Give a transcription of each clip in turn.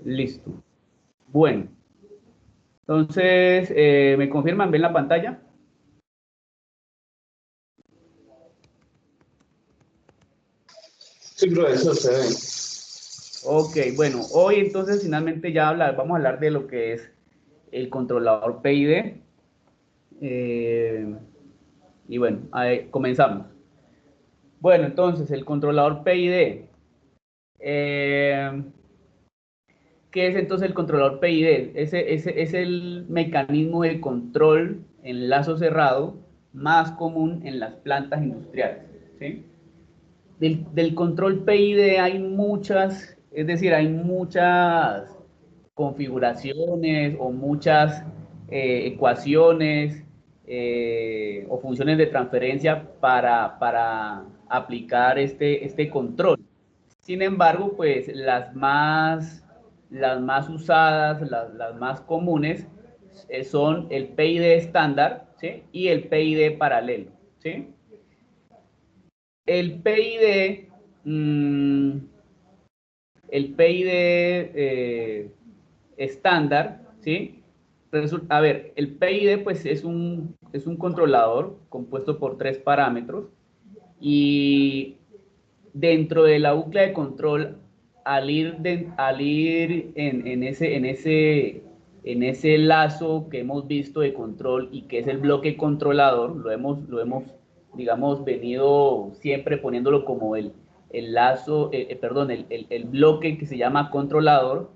Listo. Bueno, entonces, ¿me confirman? ¿Ven la pantalla? Sí, profesor, se ve. Ok, bueno, hoy entonces finalmente vamos a hablar de lo que es el controlador PID. Y bueno, comenzamos. Bueno, entonces, el controlador PID. Eh, ¿Qué es entonces el controlador PID? Ese es el mecanismo de control en lazo cerrado más común en las plantas industriales, ¿sí? Del control PID hay muchas, es decir, hay muchas configuraciones o muchas ecuaciones o funciones de transferencia para aplicar este control. Sin embargo, pues las más usadas, las más comunes son el PID estándar, ¿sí? Y el PID paralelo, ¿sí? El PID, mmm, el PID estándar, ¿sí? A ver, el PID pues es un controlador compuesto por tres parámetros y dentro de la bucla de control, al ir en ese lazo que hemos visto de control y que es el bloque controlador, lo hemos digamos, venido siempre poniéndolo como el lazo, perdón, el bloque que se llama controlador.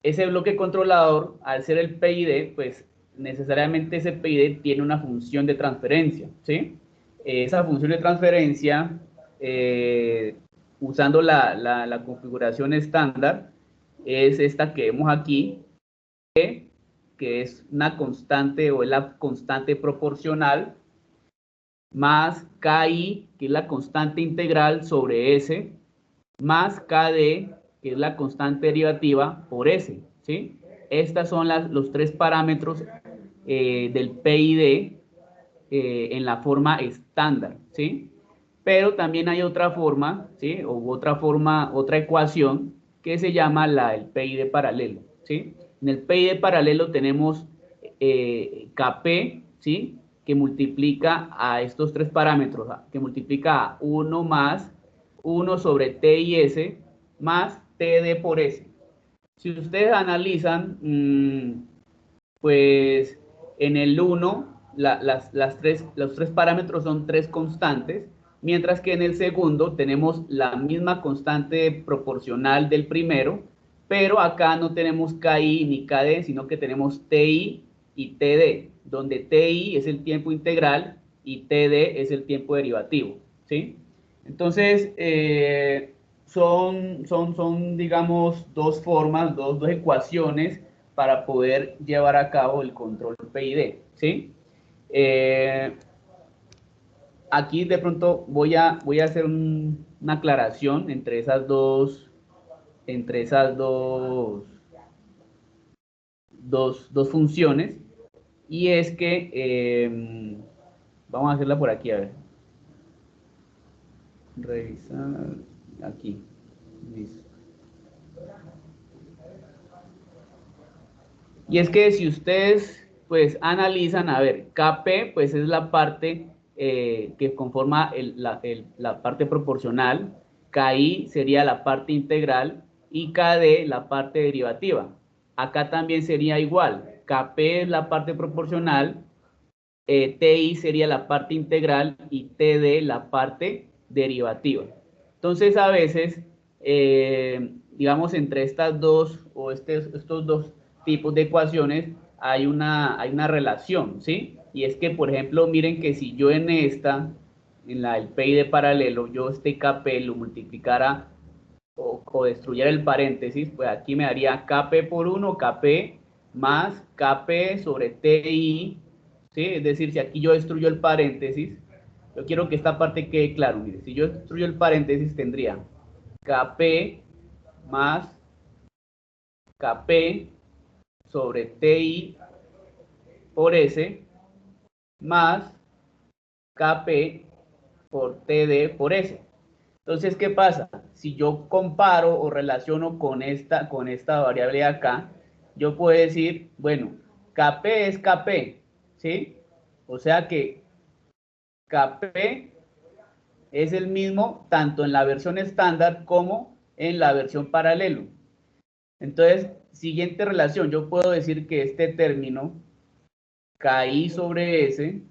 Ese bloque controlador, al ser el PID, pues necesariamente ese PID tiene una función de transferencia, ¿sí? Esa función de transferencia, usando la configuración estándar, es esta que vemos aquí, que es una constante o es la constante proporcional, más KI, que es la constante integral sobre S, más KD, que es la constante derivativa por S, ¿sí? Estas son los tres parámetros del PID en la forma estándar, ¿sí? Pero también hay otra forma, ¿sí? O otra ecuación que se llama el PID paralelo, ¿sí? En el PID paralelo tenemos Kp, ¿sí? Que multiplica a estos tres parámetros, que multiplica a 1 más 1 sobre T y S más TD por S. Si ustedes analizan, pues en el 1 los tres parámetros son tres constantes, mientras que en el segundo tenemos la misma constante proporcional del primero, pero acá no tenemos KI ni KD, sino que tenemos TI y TD, donde TI es el tiempo integral y TD es el tiempo derivativo, ¿sí? Entonces, digamos, dos formas, dos ecuaciones para poder llevar a cabo el control PID, ¿sí? Eh, Aquí de pronto voy a hacer una aclaración entre esas dos funciones, y es que, vamos a hacerla por aquí, a ver, revisar, aquí, listo. Y es que si ustedes pues analizan, a ver, Kp pues es la parte que conforma la parte proporcional, Ki sería la parte integral y Kd la parte derivativa. Acá también sería igual, Kp es la parte proporcional, Ti sería la parte integral y Td la parte derivativa. Entonces a veces, digamos, entre estas dos o estos dos tipos de ecuaciones hay una relación, ¿sí? Y es que, por ejemplo, miren que si yo el PID paralelo, yo este Kp lo multiplicara o destruyera el paréntesis, pues aquí me daría Kp por 1, Kp más Kp sobre Ti, ¿sí? Es decir, si aquí yo destruyo el paréntesis, yo quiero que esta parte quede claro, mire, si yo destruyo el paréntesis tendría Kp más Kp sobre Ti por S más Kp por Td por S. Entonces, ¿qué pasa? Si yo comparo o relaciono con esta variable de acá, yo puedo decir, bueno, KP es KP, ¿sí? O sea que KP es el mismo tanto en la versión estándar como en la versión paralelo. Entonces, siguiente relación, yo puedo decir que este término KI sobre S,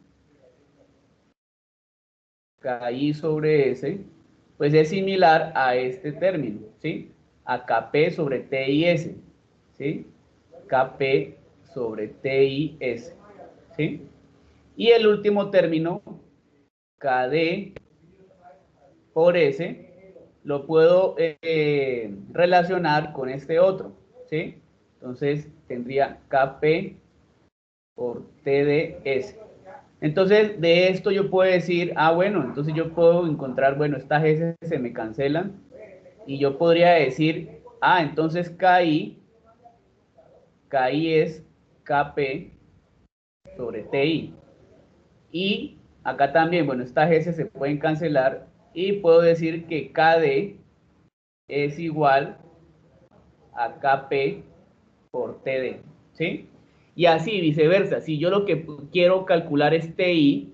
pues es similar a este término, ¿sí? A KP sobre TIS, ¿sí? KP sobre TIS, ¿sí? Y el último término, KD por S, lo puedo relacionar con este otro, ¿sí? Entonces tendría KP por TDS. Entonces, de esto yo puedo decir, ah, bueno, entonces yo puedo encontrar, bueno, estas S se me cancelan y yo podría decir, ah, entonces KI es KP sobre TI. Y acá también, bueno, estas S se pueden cancelar y puedo decir que KD es igual a KP por TD, ¿sí? Y así viceversa, si yo lo que quiero calcular es TI,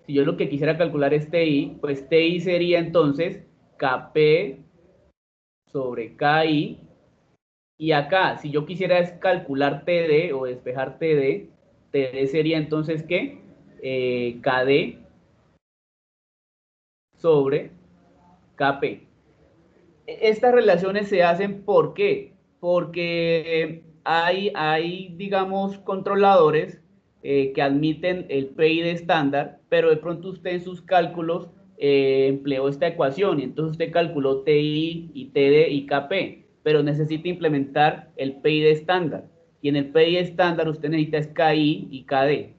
si yo lo que quisiera calcular es TI, pues TI sería entonces KP sobre KI. Y acá, si yo quisiera calcular TD o despejar TD sería entonces ¿qué? KD sobre KP. Estas relaciones se hacen ¿por qué? Porque hay digamos, controladores que admiten el PID estándar, pero de pronto usted en sus cálculos empleó esta ecuación y entonces usted calculó TI y TD y KP, pero necesita implementar el PID estándar. Y en el PID estándar usted necesita es KI y KD.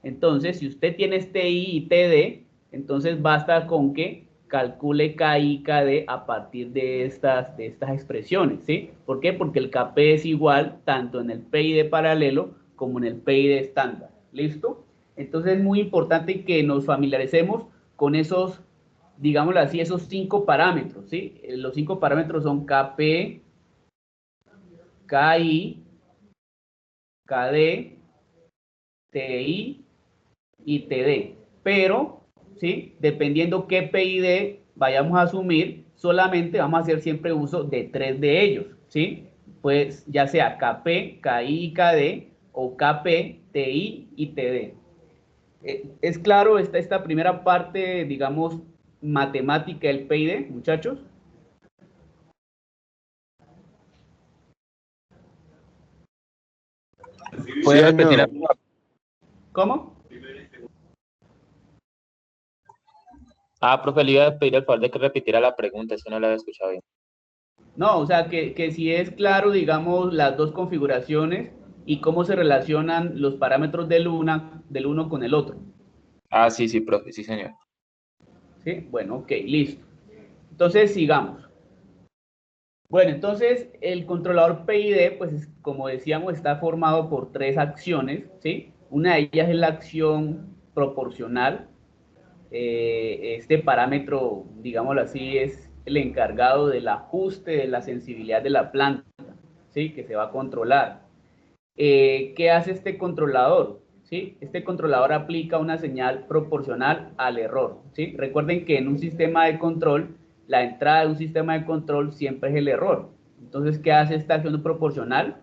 Entonces, si usted tiene TI y TD, entonces basta con que calcule KI y KD a partir de estas expresiones, ¿sí? ¿Por qué? Porque el KP es igual tanto en el PID paralelo como en el PID estándar. ¿Listo? Entonces es muy importante que nos familiaricemos con esos, digámoslo así, esos 5 parámetros, ¿sí? Los 5 parámetros son KP, KI, KD, TI y TD. Pero, ¿sí? Dependiendo qué PID vayamos a asumir, solamente vamos a hacer siempre uso de 3 de ellos, ¿sí? Pues ya sea KP, KI y KD o KP, TI y TD. ¿Es claro esta primera parte, digamos, matemática del PID, muchachos? Sí, ¿Puede repetir? señor. ¿Cómo? Profe, le iba a pedir el favor de que repitiera la pregunta, es que no la había escuchado bien. No, o sea, que si es claro, digamos, las dos configuraciones y cómo se relacionan los parámetros del uno con el otro. Sí, sí, profe, sí, señor. ¿Sí? Bueno, ok, listo. Entonces, sigamos. Bueno, entonces el controlador PID, pues como decíamos, está formado por 3 acciones, ¿sí? Una de ellas es la acción proporcional. Este parámetro, digámoslo así, es el encargado del ajuste de la sensibilidad de la planta, ¿sí? Que se va a controlar. ¿Qué hace este controlador? ¿Sí? Este controlador aplica una señal proporcional al error. ¿Sí? Recuerden que en un sistema de control, la entrada de un sistema de control siempre es el error. Entonces, ¿qué hace esta acción proporcional?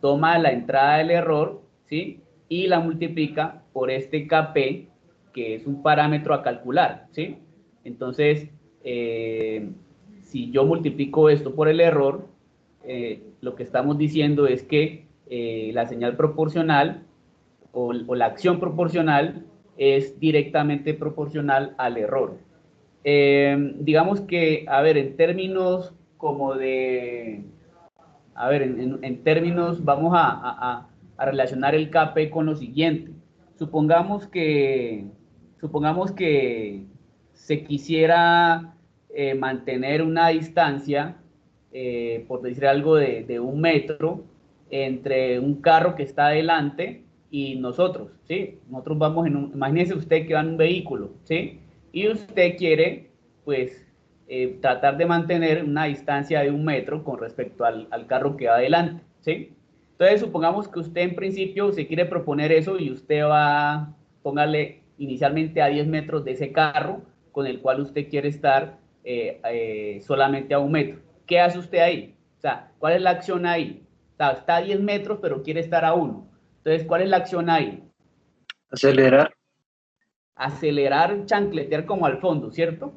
Toma la entrada del error, ¿sí? Y la multiplica por este KP, que es un parámetro a calcular, ¿sí? Entonces, si yo multiplico esto por el error, lo que estamos diciendo es que la señal proporcional o la acción proporcional es directamente proporcional al error. Digamos que, a ver, en términos como de, a ver, en términos, vamos a relacionar el KP con lo siguiente. Supongamos que, supongamos que se quisiera mantener una distancia, por decir algo, de 1 metro entre un carro que está adelante y nosotros, ¿sí? Nosotros vamos imagínense usted que va en un vehículo, ¿sí? y usted quiere, pues, tratar de mantener una distancia de 1 metro con respecto al carro que va adelante, ¿sí? Entonces, supongamos que usted en principio se quiere proponer eso y usted va, póngale inicialmente a 10 metros de ese carro con el cual usted quiere estar solamente a 1 metro. ¿Qué hace usted ahí? O sea, ¿cuál es la acción ahí? O sea, está a 10 metros, pero quiere estar a 1. Entonces, ¿cuál es la acción ahí? Acelerar. Acelerar, chancletear como al fondo, ¿cierto?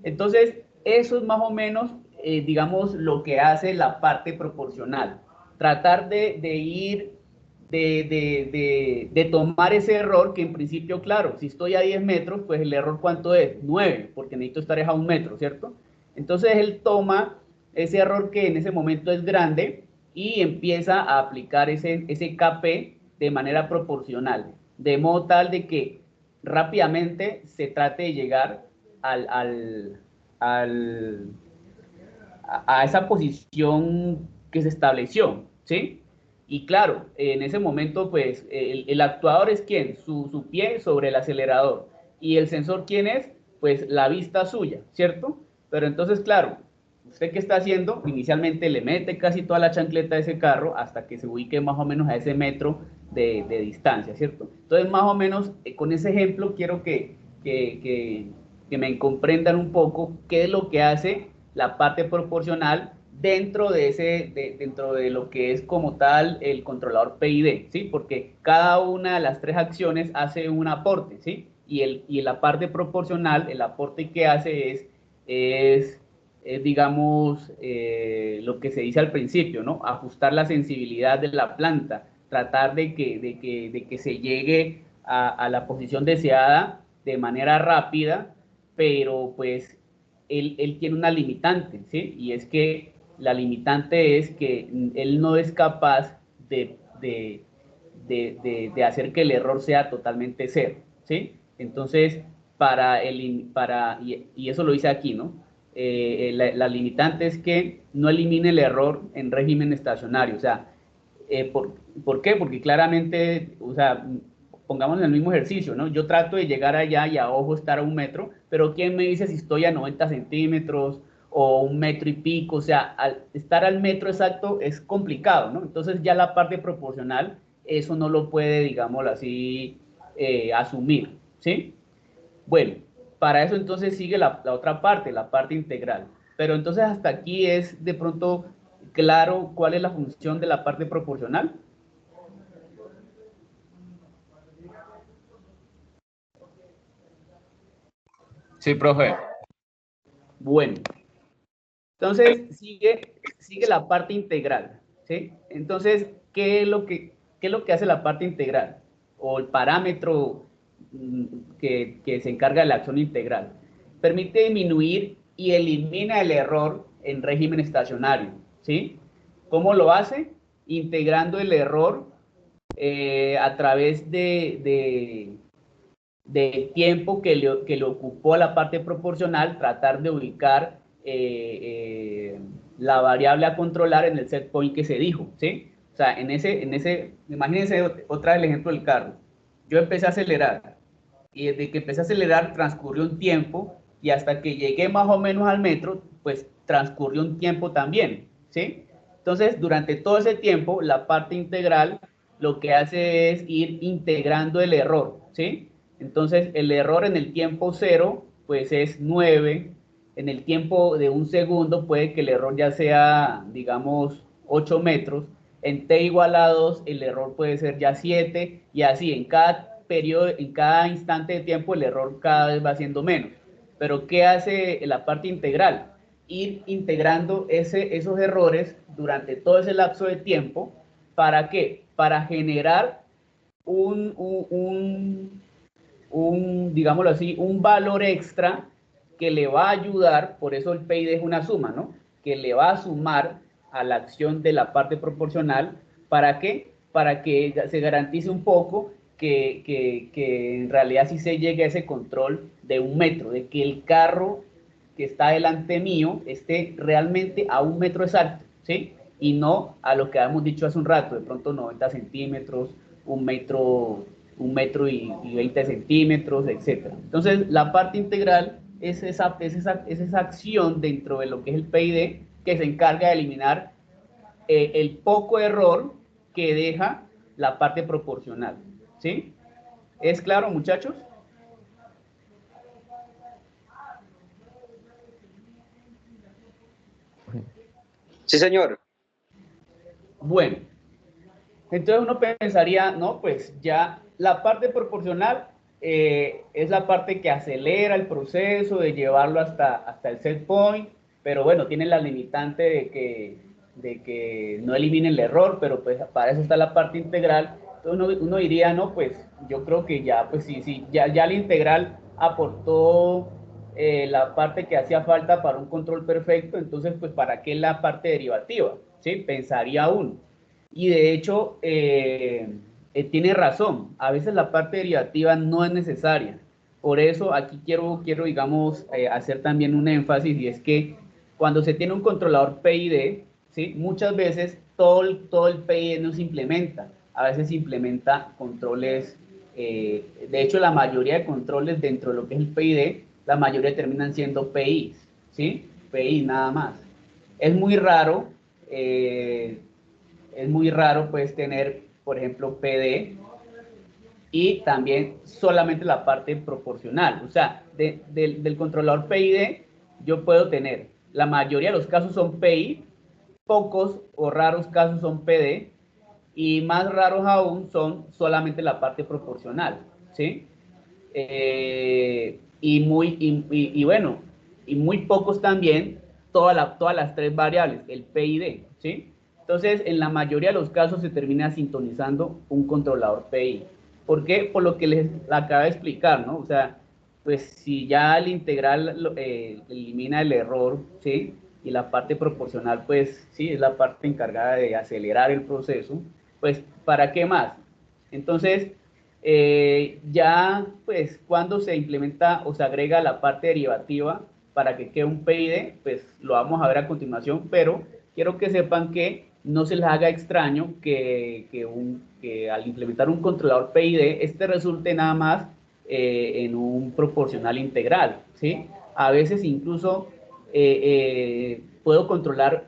Entonces, eso es más o menos, digamos, lo que hace la parte proporcional. Tratar de ir, de tomar ese error que en principio, claro, si estoy a 10 metros, pues el error ¿cuánto es? 9, porque necesito estar a 1 metro, ¿cierto? Entonces él toma ese error que en ese momento es grande y empieza a aplicar ese KP de manera proporcional, de modo tal de que rápidamente se trate de llegar al, a esa posición que se estableció, ¿sí? Y claro, en ese momento, pues, el actuador es quién, su pie sobre el acelerador. ¿Y el sensor quién es? Pues la vista suya, ¿cierto? Pero entonces, claro, ¿usted qué está haciendo? Inicialmente le mete casi toda la chancleta a ese carro hasta que se ubique más o menos a ese metro de distancia, ¿cierto? Entonces, más o menos, con ese ejemplo quiero que me comprendan un poco qué es lo que hace la parte proporcional dentro de lo que es como tal el controlador PID, ¿sí? Porque cada una de las tres acciones hace un aporte, ¿sí? Y la parte proporcional, el aporte que hace es digamos, lo que se dice al principio, ¿no? Ajustar la sensibilidad de la planta, tratar de que se llegue a la posición deseada de manera rápida, pero pues él tiene una limitante, ¿sí? Y es que la limitante es que él no es capaz de hacer que el error sea totalmente cero, ¿sí? Entonces, y eso lo dice aquí, ¿no? La limitante es que no elimine el error en régimen estacionario, o sea, ¿por qué? Porque claramente, o sea, pongamos en el mismo ejercicio, ¿no? Yo trato de llegar allá y a ojo estar a 1 metro, pero ¿quién me dice si estoy a 90 centímetros o 1 metro y pico? O sea, estar al metro exacto es complicado, ¿no? Entonces ya la parte proporcional, eso no lo puede, digámoslo así, asumir, ¿sí? Bueno, para eso entonces sigue la otra parte, la parte integral. Pero entonces hasta aquí es de pronto claro cuál es la función de la parte proporcional. Sí, profe. Bueno, entonces sigue la parte integral, ¿sí? Entonces, qué es lo que hace la parte integral? O el parámetro que se encarga de la acción integral. Permite disminuir y elimina el error en régimen estacionario, ¿sí? ¿Cómo lo hace? Integrando el error a través del tiempo que le ocupó a la parte proporcional tratar de ubicar la variable a controlar en el set point que se dijo, ¿sí? O sea, imagínense otra vez el ejemplo del carro. Yo empecé a acelerar y desde que empecé a acelerar transcurrió un tiempo y hasta que llegué más o menos al metro, pues transcurrió un tiempo también, ¿sí? Entonces, durante todo ese tiempo, la parte integral lo que hace es ir integrando el error, ¿sí? Entonces, el error en el tiempo cero, pues es 9. En el tiempo de 1 segundo puede que el error ya sea, digamos, 8 metros. En t igual a 2, el error puede ser ya 7. Y así, en cada periodo, en cada instante de tiempo, el error cada vez va siendo menos. Pero, ¿qué hace la parte integral? Ir integrando esos errores durante todo ese lapso de tiempo. ¿Para qué? Para generar un, un, un, digámoslo así, un valor extra que le va a ayudar, por eso el PID es una suma, ¿no? Que le va a sumar a la acción de la parte proporcional. ¿Para qué? Para que se garantice un poco que en realidad sí se llegue a ese control de 1 metro, de que el carro que está delante mío esté realmente a 1 metro exacto, ¿sí? Y no a lo que habíamos dicho hace un rato, de pronto 90 centímetros, 1 metro, 1,20 centímetros, etc. Entonces, la parte integral es esa acción dentro de lo que es el PID que se encarga de eliminar el poco error que deja la parte proporcional. ¿Sí? ¿Es claro, muchachos? Sí, señor. Bueno, entonces uno pensaría, no, pues ya la parte proporcional es la parte que acelera el proceso de llevarlo hasta el set point, pero bueno, tiene la limitante de que no elimine el error, pero pues para eso está la parte integral. Entonces uno diría, no, pues yo creo que ya, pues sí, ya la integral aportó la parte que hacía falta para un control perfecto, entonces pues ¿para qué la parte derivativa? ¿Sí? Pensaría uno. Y de hecho, tiene razón, a veces la parte derivativa no es necesaria. Por eso aquí quiero digamos, hacer también un énfasis, y es que cuando se tiene un controlador PID, ¿sí? Muchas veces todo el PID no se implementa, a veces se implementa controles, de hecho la mayoría de controles dentro de lo que es el PID, la mayoría terminan siendo PIs, ¿sí? PI nada más. Es muy raro, pues tener, por ejemplo, PD y también solamente la parte proporcional. O sea, del controlador PID yo puedo tener, la mayoría de los casos son PI, pocos o raros casos son PD, y más raros aún son solamente la parte proporcional, ¿sí? Bueno, y muy pocos también todas las tres variables, el P y D, ¿sí? Entonces, en la mayoría de los casos se termina sintonizando un controlador PI. ¿Por qué? Por lo que les acabo de explicar, ¿no? O sea, pues si ya el integral elimina el error, ¿sí? Y la parte proporcional, pues sí, es la parte encargada de acelerar el proceso, pues ¿para qué más? Entonces, ya pues cuando se implementa o se agrega la parte derivativa para que quede un PID, pues lo vamos a ver a continuación, pero quiero que sepan que no se les haga extraño que al implementar un controlador PID, este resulte nada más en un proporcional integral, ¿sí? A veces incluso puedo controlar,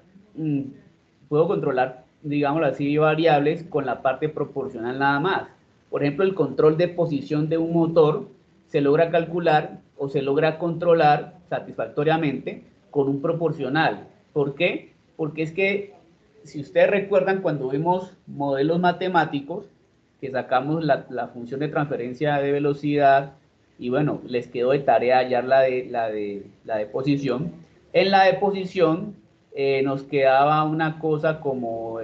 digámoslo así, variables con la parte proporcional nada más. Por ejemplo, el control de posición de un motor se logra calcular o se logra controlar satisfactoriamente con un proporcional. ¿Por qué? Porque es que, si ustedes recuerdan, cuando vimos modelos matemáticos, que sacamos la función de transferencia de velocidad, y bueno, les quedó de tarea hallar la de posición. En la de posición nos quedaba una cosa como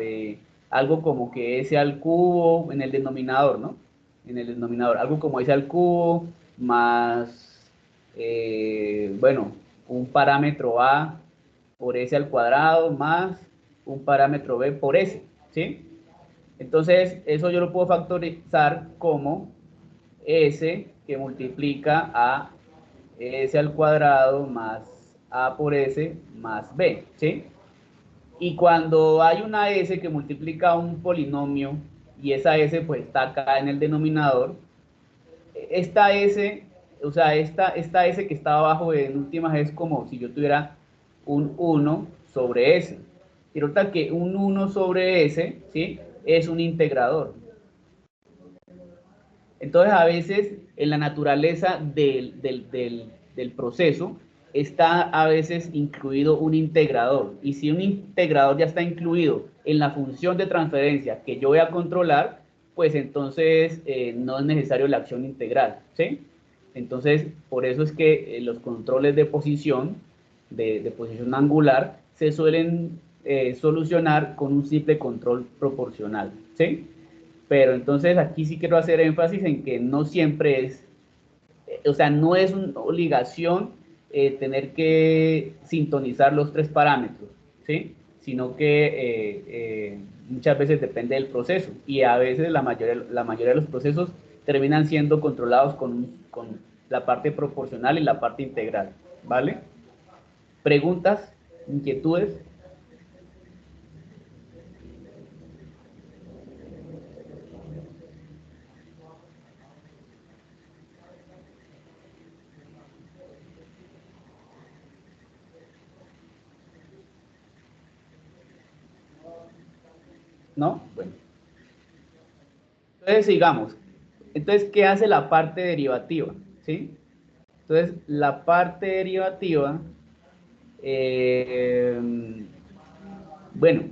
algo como que S al cubo en el denominador, ¿no? En el denominador, algo como S al cubo más, bueno, un parámetro A por S al cuadrado más un parámetro B por S, ¿sí? Entonces, eso yo lo puedo factorizar como S que multiplica a S al cuadrado más A por S más B, ¿sí? Y cuando hay una S que multiplica un polinomio y esa S pues está acá en el denominador, esta S, o sea, esta S que está abajo en últimas es como si yo tuviera un 1 sobre S. Y resulta que un 1 sobre S, ¿sí? Es un integrador. Entonces, a veces en la naturaleza del proceso está a veces incluido un integrador. Y si un integrador ya está incluido en la función de transferencia que yo voy a controlar, pues entonces no es necesario la acción integral, ¿sí? Entonces, por eso es que los controles de posición, de posición angular, se suelen solucionar con un simple control proporcional, ¿sí? Pero entonces aquí sí quiero hacer énfasis en que no siempre es, o sea, no es una obligación tener que sintonizar los tres parámetros, ¿sí? Sino que muchas veces depende del proceso y a veces la mayoría de los procesos terminan siendo controlados con la parte proporcional y la parte integral, ¿vale? ¿Preguntas? ¿Inquietudes? ¿no? Bueno, entonces sigamos. Entonces, ¿qué hace la parte derivativa? ¿Sí? Entonces, la parte derivativa, eh, bueno,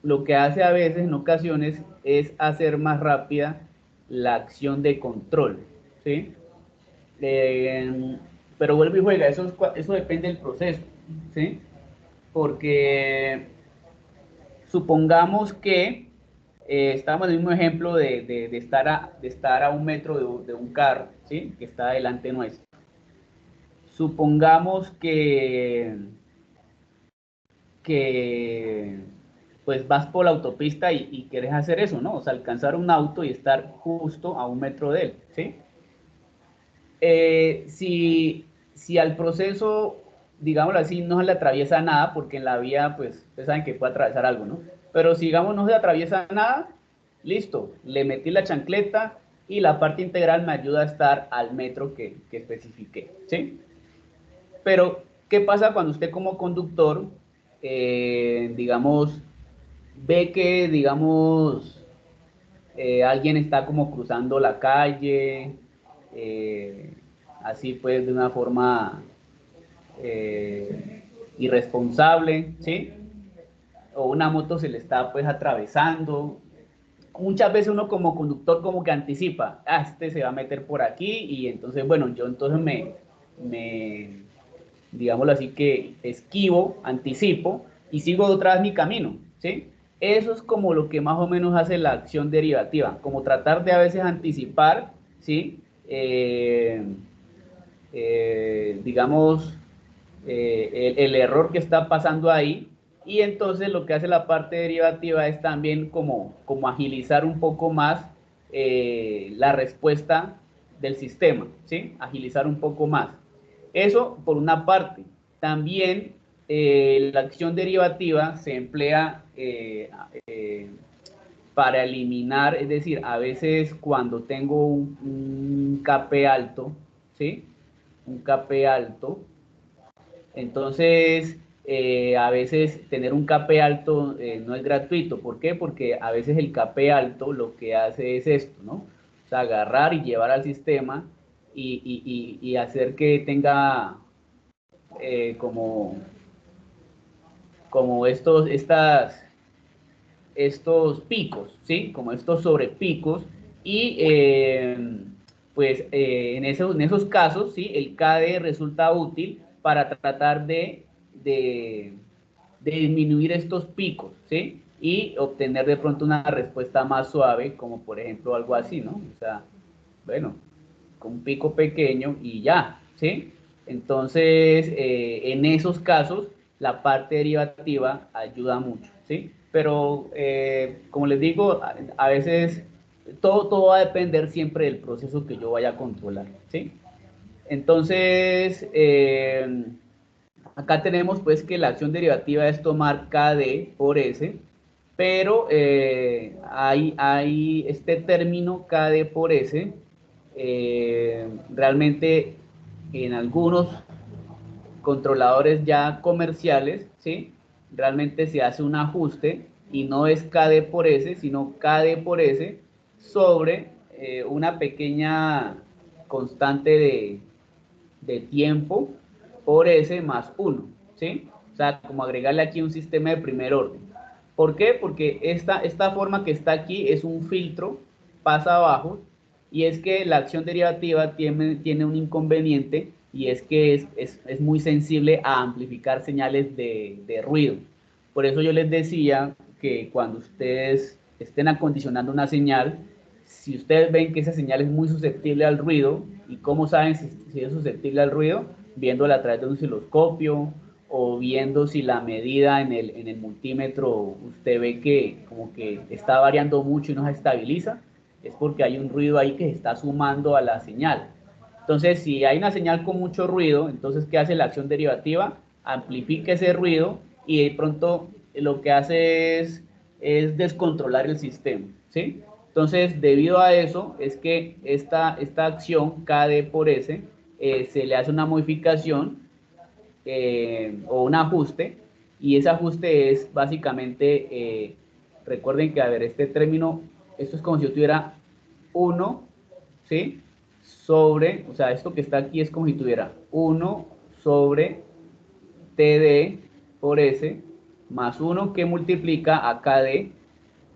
lo que hace a veces, en ocasiones, es hacer más rápida la acción de control, ¿sí? Eh, pero vuelve y juega, eso depende del proceso, ¿sí? Porque supongamos que estamos en el mismo ejemplo de estar a un metro de un carro, ¿sí? Que está delante nuestro. Supongamos que pues vas por la autopista y quieres hacer eso, ¿no? O sea, alcanzar un auto y estar justo a un metro de él, ¿sí? Si al proceso, digámoslo así, no se le atraviesa nada, porque en la vía, pues, ustedes saben que puede atravesar algo, ¿no? Pero si, digamos, no se atraviesa nada, listo, le metí la chancleta y la parte integral me ayuda a estar al metro que especifiqué, ¿sí? Pero, ¿qué pasa cuando usted como conductor, digamos, ve que, digamos, alguien está como cruzando la calle, eh, así pues de una forma irresponsable, ¿sí? O una moto se le está pues atravesando. Muchas veces uno como conductor como que anticipa, este se va a meter por aquí y entonces, bueno, yo entonces me digámoslo así, que esquivo, anticipo y sigo otra vez mi camino, ¿sí? Eso es como lo que más o menos hace la acción derivativa, como tratar de a veces anticipar, ¿sí? Digamos, el error que está pasando ahí y entonces lo que hace la parte derivativa es también como agilizar un poco más la respuesta del sistema, ¿sí? Agilizar un poco más. Eso por una parte. También la acción derivativa se emplea para eliminar, es decir, a veces cuando tengo un KP alto, ¿sí? Un KP alto, entonces a veces tener un KP alto no es gratuito. ¿Por qué? Porque a veces el KP alto lo que hace es esto, ¿no? O sea, agarrar y llevar al sistema y hacer que tenga como, como estos picos, ¿sí? Como estos sobrepicos y pues en esos casos, ¿sí? El KD resulta útil para tratar de disminuir estos picos, ¿sí? Y obtener de pronto una respuesta más suave, como por ejemplo algo así, ¿no? O sea, bueno, con un pico pequeño y ya, ¿sí? Entonces, en esos casos, la parte derivativa ayuda mucho, ¿sí? Pero, como les digo, a veces todo va a depender siempre del proceso que yo vaya a controlar, ¿sí? Entonces, acá tenemos pues que la acción derivativa es tomar KD por S, pero hay este término KD por S, realmente en algunos controladores ya comerciales, ¿sí? Realmente se hace un ajuste y no es KD por S, sino KD por S sobre una pequeña constante de tiempo por S más 1, ¿sí? O sea, como agregarle aquí un sistema de primer orden. ¿Por qué? Porque esta forma que está aquí es un filtro, pasa abajo, y es que la acción derivativa tiene un inconveniente y es que es muy sensible a amplificar señales de ruido. Por eso yo les decía que cuando ustedes estén acondicionando una señal, si ustedes ven que esa señal es muy susceptible al ruido, ¿y cómo saben si es susceptible al ruido? Viéndola a través de un osciloscopio o viendo si la medida en el multímetro usted ve que como que está variando mucho y no se estabiliza, es porque hay un ruido ahí que se está sumando a la señal. Entonces, si hay una señal con mucho ruido, entonces, ¿qué hace la acción derivativa? Amplifica ese ruido y de pronto lo que hace es descontrolar el sistema, ¿sí? Entonces, debido a eso, es que esta acción KD por S se le hace una modificación o un ajuste, y ese ajuste es básicamente recuerden que, a ver, este término, esto es como si yo tuviera 1, ¿sí? Sobre, o sea, esto que está aquí es como si tuviera 1 sobre TD por S más 1 que multiplica a KD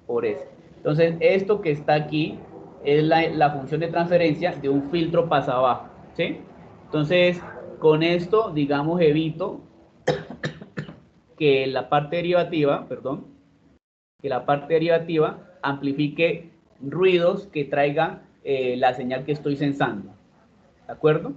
por S. Entonces, esto que está aquí es la función de transferencia de un filtro pasabajo, ¿sí? Entonces, con esto, digamos, evito que la parte derivativa, perdón, que la parte derivativa amplifique ruidos que traiga la señal que estoy censando, ¿de acuerdo?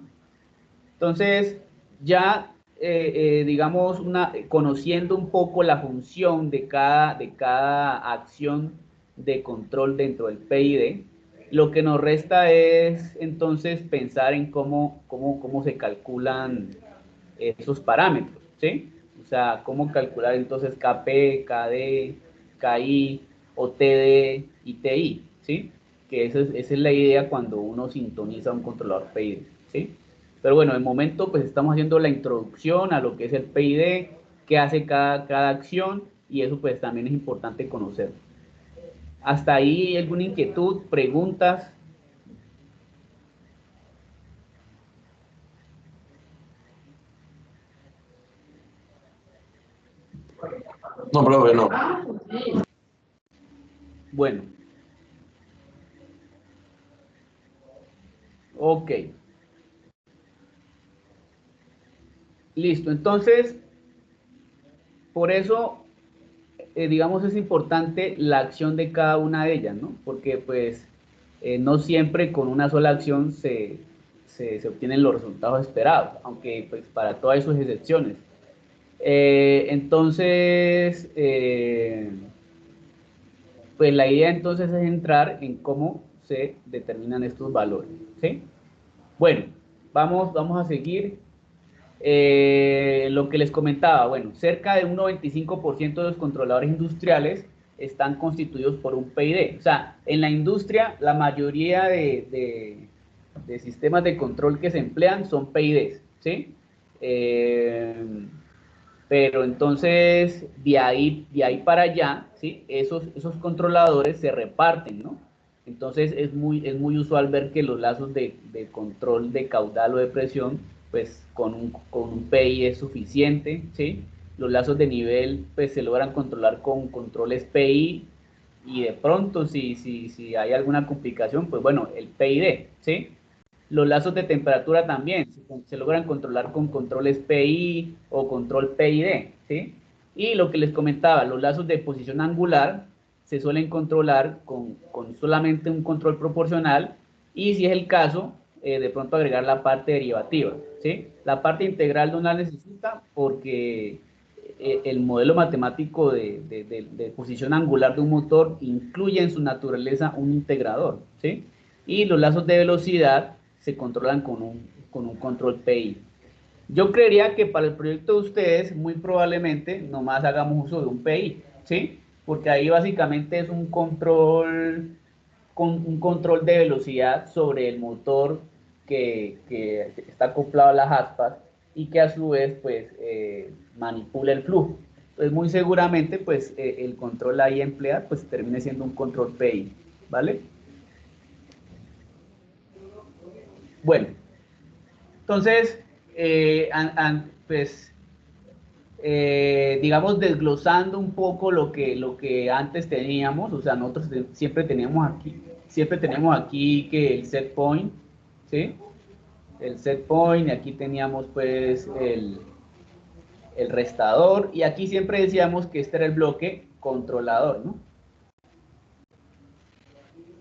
Entonces, ya, digamos, conociendo un poco la función de cada acción de control dentro del PID, lo que nos resta es entonces pensar en cómo se calculan esos parámetros, ¿sí? O sea, cómo calcular entonces KP, KD, KI o TD y TI, ¿sí? Que esa es la idea cuando uno sintoniza un controlador PID, ¿sí? Pero bueno, de momento pues estamos haciendo la introducción a lo que es el PID, qué hace cada acción, y eso pues también es importante conocer. ¿Hasta ahí alguna inquietud, preguntas? No, profe, no. Bueno, ok. Listo, entonces, por eso, digamos, es importante la acción de cada una de ellas, ¿no? Porque, pues, no siempre con una sola acción se obtienen los resultados esperados, aunque, pues, para todas esas excepciones. Entonces, pues, la idea entonces es entrar en cómo se determinan estos valores, ¿sí? Bueno, vamos a seguir. Lo que les comentaba, bueno, cerca de un 95% de los controladores industriales están constituidos por un PID. O sea, en la industria la mayoría de sistemas de control que se emplean son PIDs, ¿sí? Eh, pero entonces de ahí para allá, ¿sí? Esos controladores se reparten, ¿no? Entonces es muy usual ver que los lazos de control de caudal o de presión, pues con un PI es suficiente, ¿sí? Los lazos de nivel, pues se logran controlar con controles PI, y de pronto si hay alguna complicación, pues bueno, el PID, ¿sí? Los lazos de temperatura también se logran controlar con controles PI o control PID, ¿sí? Y lo que les comentaba, los lazos de posición angular se suelen controlar con solamente un control proporcional, y si es el caso, de pronto agregar la parte derivativa, ¿sí? La parte integral no la necesita porque el modelo matemático de posición angular de un motor incluye en su naturaleza un integrador, ¿sí? Y los lazos de velocidad se controlan con un control PI. Yo creería que para el proyecto de ustedes, muy probablemente, nomás hagamos uso de un PI, ¿sí? Porque ahí básicamente es un control de velocidad sobre el motor que está acoplado a las aspas, y que a su vez, pues, manipula el flujo. Entonces, muy seguramente, pues, el control ahí empleado, pues, termine siendo un control PI, ¿vale? Bueno, entonces, pues, digamos, desglosando un poco lo que antes teníamos, o sea, nosotros siempre teníamos aquí que el set point, ¿sí? El set point, y aquí teníamos pues el restador, y aquí siempre decíamos que este era el bloque controlador, ¿no?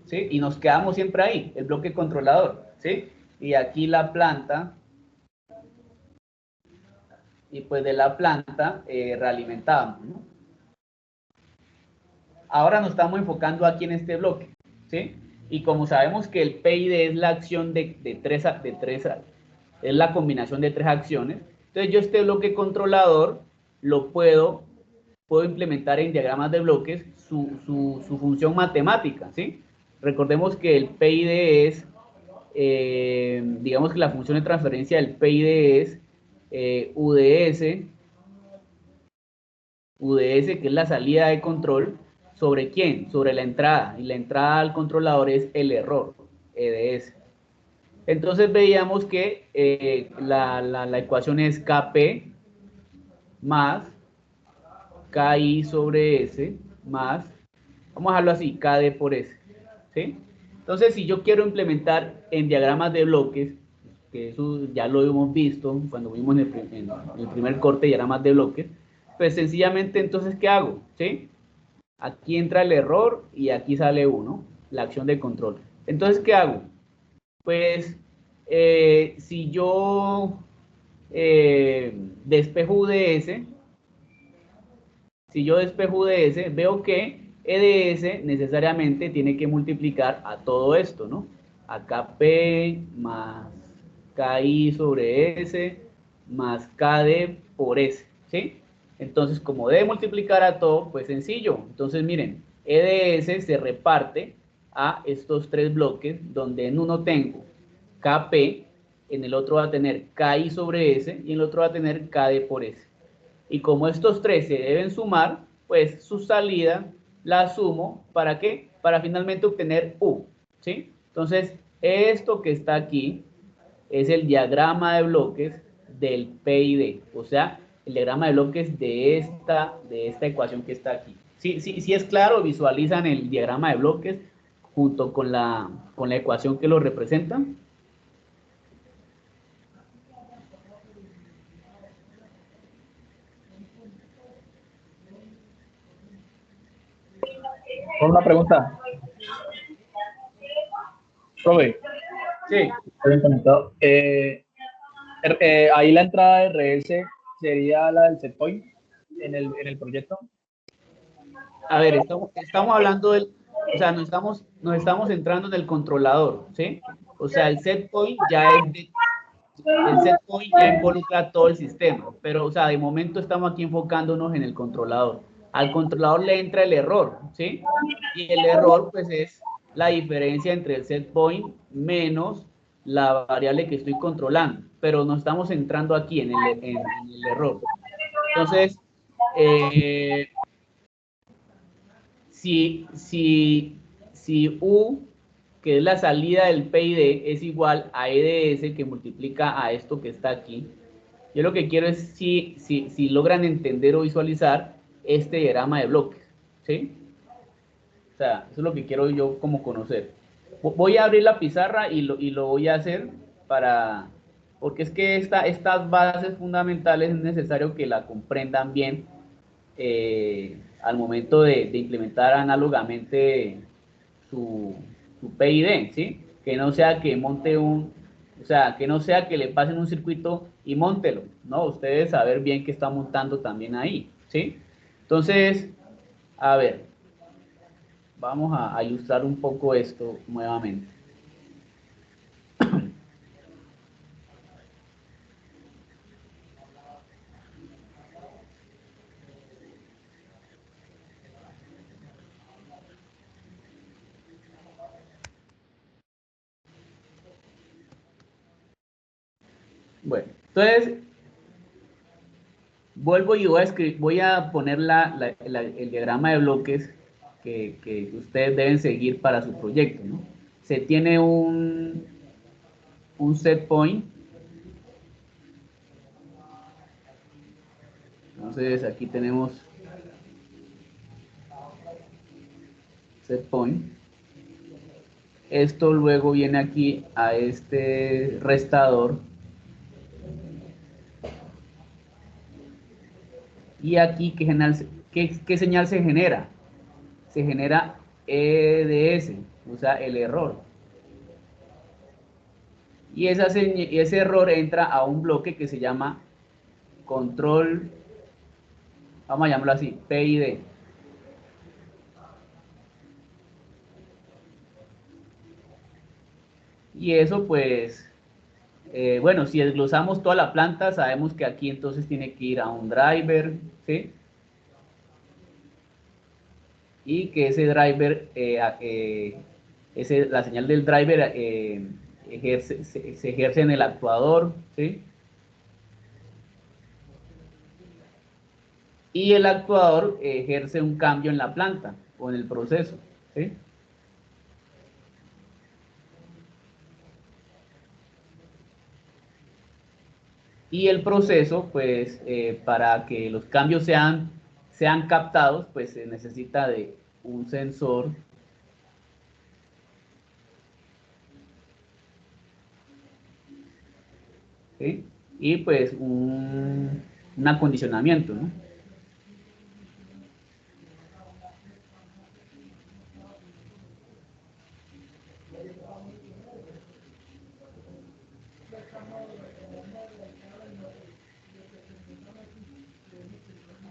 ¿Sí? Y nos quedamos siempre ahí, el bloque controlador, ¿sí? Y aquí la planta, y pues de la planta realimentábamos, ¿no? Ahora nos estamos enfocando aquí en este bloque, ¿sí? Y como sabemos que el PID es la acción es la combinación de tres acciones, entonces yo este bloque controlador lo puedo implementar en diagramas de bloques su función matemática, ¿sí? Recordemos que el PID es, digamos que la función de transferencia del PID es UDS, que es la salida de control, ¿Sobre quién? Sobre la entrada, y la entrada al controlador es el error, EDS. Entonces veíamos que la ecuación es KP más KI sobre S más, vamos a dejarlo así, KD por S, ¿sí? Entonces, si yo quiero implementar en diagramas de bloques, que eso ya lo hemos visto cuando vimos en el primer corte de diagramas de bloques, pues sencillamente entonces, ¿qué hago? ¿Sí? Aquí entra el error y aquí sale 1, la acción de control. Entonces, ¿qué hago? Pues, si yo despejo UDS, si yo despejo UDS, veo que EDS necesariamente tiene que multiplicar a todo esto, ¿no? A KP más KI sobre S más KD por S, ¿sí? Entonces, como debe multiplicar a todo, pues sencillo. Entonces, miren, EDS se reparte a estos tres bloques, donde en uno tengo KP, en el otro va a tener KI sobre S y en el otro va a tener KD por S. Y como estos tres se deben sumar, pues su salida la sumo, ¿para qué? Para finalmente obtener U, ¿sí? Entonces, esto que está aquí es el diagrama de bloques del PID, o sea, el diagrama de bloques de esta ecuación que está aquí. Sí es claro, visualizan el diagrama de bloques junto con la ecuación que lo representa. Con una pregunta, profe. Sí. Ahí la entrada de RS sería la del set point en el proyecto. A ver, estamos hablando del, o sea, nos estamos centrando en el controlador, ¿sí? O sea, el set point ya el set point ya involucra todo el sistema, pero, o sea, de momento estamos aquí enfocándonos en el controlador. Al controlador le entra el error, ¿sí? Y el error, pues, es la diferencia entre el set point menos la variable que estoy controlando, pero nos estamos centrando aquí en el error. Entonces, si U, que es la salida del PID, es igual a EDS, que multiplica a esto que está aquí, yo lo que quiero es si logran entender o visualizar este diagrama de bloques, ¿sí? O sea, eso es lo que quiero yo como conocer. Voy a abrir la pizarra y lo voy a hacer porque es que estas bases fundamentales es necesario que la comprendan bien al momento de implementar análogamente su PID, ¿sí? Que no sea que monte o sea, que no sea que le pasen un circuito y móntelo, ¿no? Ustedes saber bien qué está montando también ahí, ¿sí? Entonces, a ver, vamos a ilustrar un poco esto nuevamente. Bueno, entonces vuelvo y voy a poner el diagrama de bloques que ustedes deben seguir para su proyecto, ¿no? Se tiene un set point. Entonces aquí tenemos set point. Esto luego viene aquí a este restador. Y aquí, ¿qué señal se genera? Se genera EDS, o sea, el error. Y ese error entra a un bloque que se llama control, vamos a llamarlo así, PID. Y eso pues, bueno, si desglosamos toda la planta, sabemos que aquí entonces tiene que ir a un driver, ¿sí? Y que ese driver, la señal del driver se ejerce en el actuador, ¿sí? y el actuador ejerce un cambio en la planta o en el proceso, ¿sí? Y el proceso, pues, para que los cambios sean captados, pues se necesita de un sensor ¿sí? Y pues un acondicionamiento, ¿no?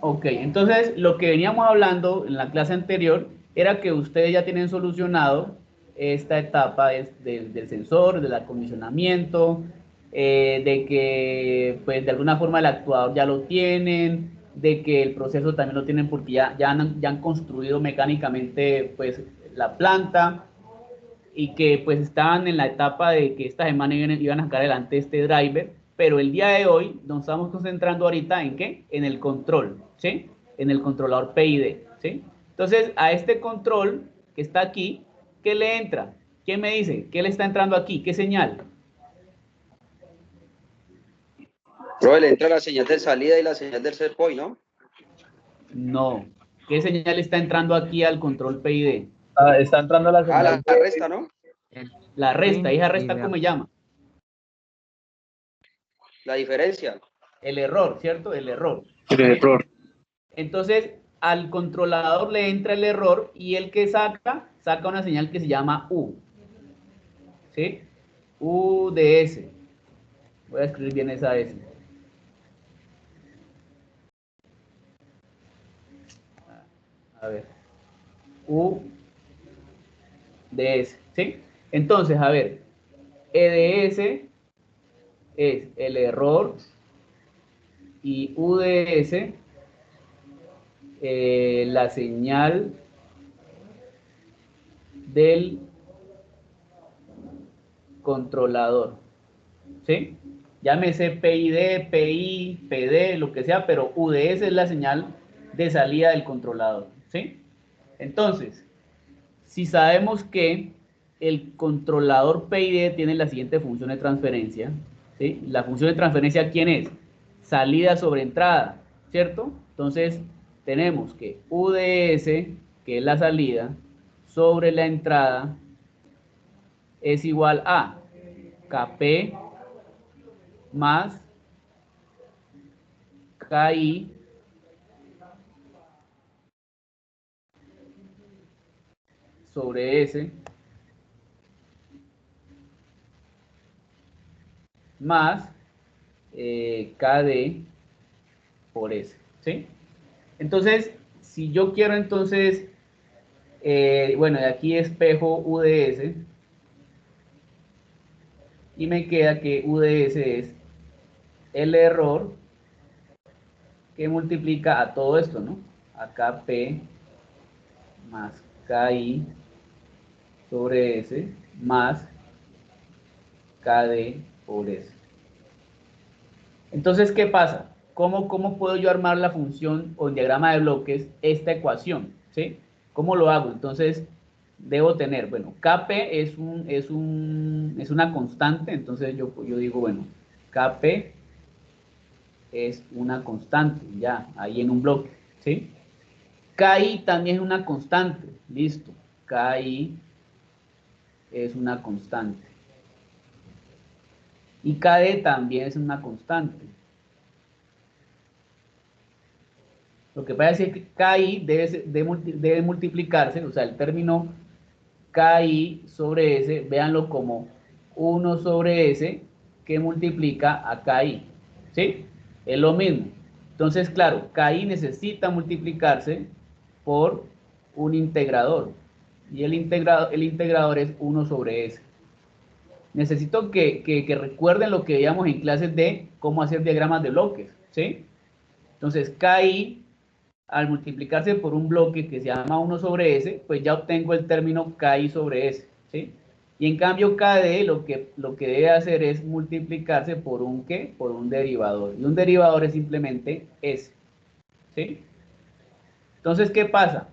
Ok, entonces lo que veníamos hablando en la clase anterior era que ustedes ya tienen solucionado esta etapa del sensor, del acondicionamiento, de que pues de alguna forma el actuador ya lo tienen, de que el proceso también lo tienen porque ya han construido mecánicamente pues la planta y que pues estaban en la etapa de que esta semana iban a sacar adelante este driver, pero el día de hoy nos estamos concentrando ahorita en ¿qué? En el control, ¿sí? En el controlador PID, ¿sí? Entonces, a este control que está aquí, ¿qué le entra? ¿Qué me dice? ¿Qué le está entrando aquí? ¿Qué señal? Profe, le entra la señal de salida y la señal del set point, ¿no? No. ¿Qué señal está entrando aquí al control PID? Está entrando la señal La resta, ¿no? La resta, hija resta, ¿cómo se llama? La diferencia. El error, ¿cierto? El error. El error. Entonces, al controlador le entra el error y el que saca una señal que se llama U. ¿Sí? U de S. Voy a escribir bien esa S. A ver. U de S. ¿Sí? Entonces, a ver. E de S es el error y U de S la señal del controlador. ¿Sí? Llámese PID, PI, PD, lo que sea, pero UDS es la señal de salida del controlador. ¿Sí? Entonces, si sabemos que el controlador PID tiene la siguiente función de transferencia, ¿sí? La función de transferencia, ¿quién es? Salida sobre entrada, ¿cierto? Entonces, tenemos que UDS, que es la salida, sobre la entrada, es igual a KP más KI sobre S más KD por S, ¿sí? Entonces, si yo quiero entonces, bueno, de aquí espejo UDS y me queda que UDS es el error que multiplica a todo esto, ¿no? Acá P más KI sobre S más KD por S. Entonces, ¿qué pasa? ¿Cómo puedo yo armar la función o el diagrama de bloques, esta ecuación? ¿Sí? ¿Cómo lo hago? Entonces, debo tener, bueno, Kp es una constante, entonces yo digo, bueno, Kp es una constante, ya, ahí en un bloque, ¿sí? Ki también es una constante, listo, Ki es una constante. Y Kd también es una constante. Lo que pasa es que KI debe multiplicarse, o sea, el término KI sobre S, véanlo como 1 sobre S que multiplica a KI, ¿sí? Es lo mismo. Entonces, claro, KI necesita multiplicarse por un integrador, y el integrador es 1 sobre S. Necesito que recuerden lo que veíamos en clases de cómo hacer diagramas de bloques, ¿sí? Entonces, KI al multiplicarse por un bloque que se llama 1 sobre S, pues ya obtengo el término KI sobre S, ¿sí? Y en cambio KD lo que debe hacer es multiplicarse por un ¿qué? Por un derivador. Y un derivador es simplemente S, ¿sí? Entonces, ¿qué pasa?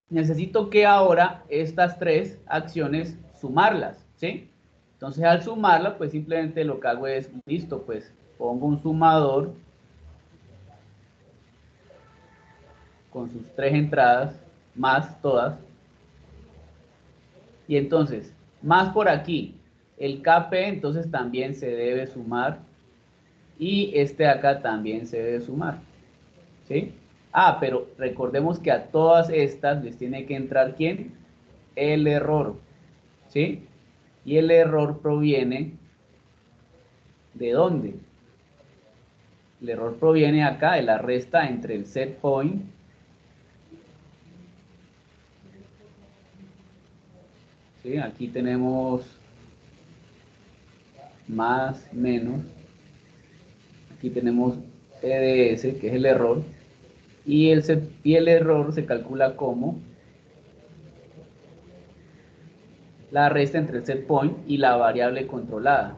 Necesito que ahora estas tres acciones sumarlas, ¿sí? Entonces, al sumarlas, pues simplemente lo que hago es, listo, pues pongo un sumador con sus tres entradas, más todas. Y entonces, más por aquí, el KP entonces también se debe sumar. Y este de acá también se debe sumar. ¿Sí? Ah, pero recordemos que a todas estas les tiene que entrar ¿quién? El error. ¿Sí? Y el error proviene ¿de dónde? El error proviene acá de la resta entre el set point ¿sí? Aquí tenemos más, menos. Aquí tenemos EDS, que es el error. Y el error se calcula como la resta entre el set point y la variable controlada.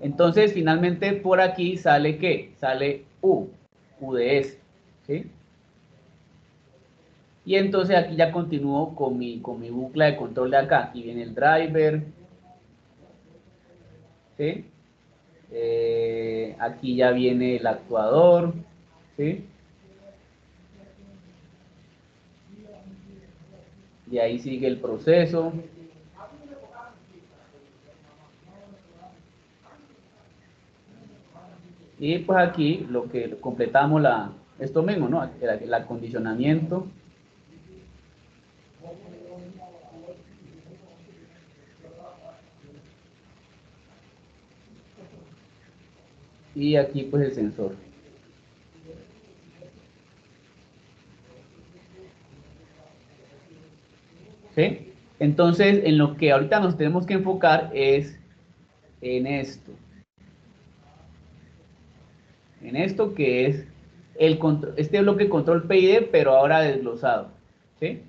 Entonces, finalmente por aquí sale ¿qué? Sale U de S, ¿sí? Y entonces aquí ya continúo con mi bucla de control de acá. Aquí viene el driver, ¿sí? Aquí ya viene el actuador, ¿sí? Y ahí sigue el proceso. Y pues aquí lo que completamos esto mismo, ¿no? El acondicionamiento. Y aquí pues el sensor. ¿Sí? Entonces, en lo que ahorita nos tenemos que enfocar es en esto. En esto que es este bloque control PID, pero ahora desglosado. ¿Sí?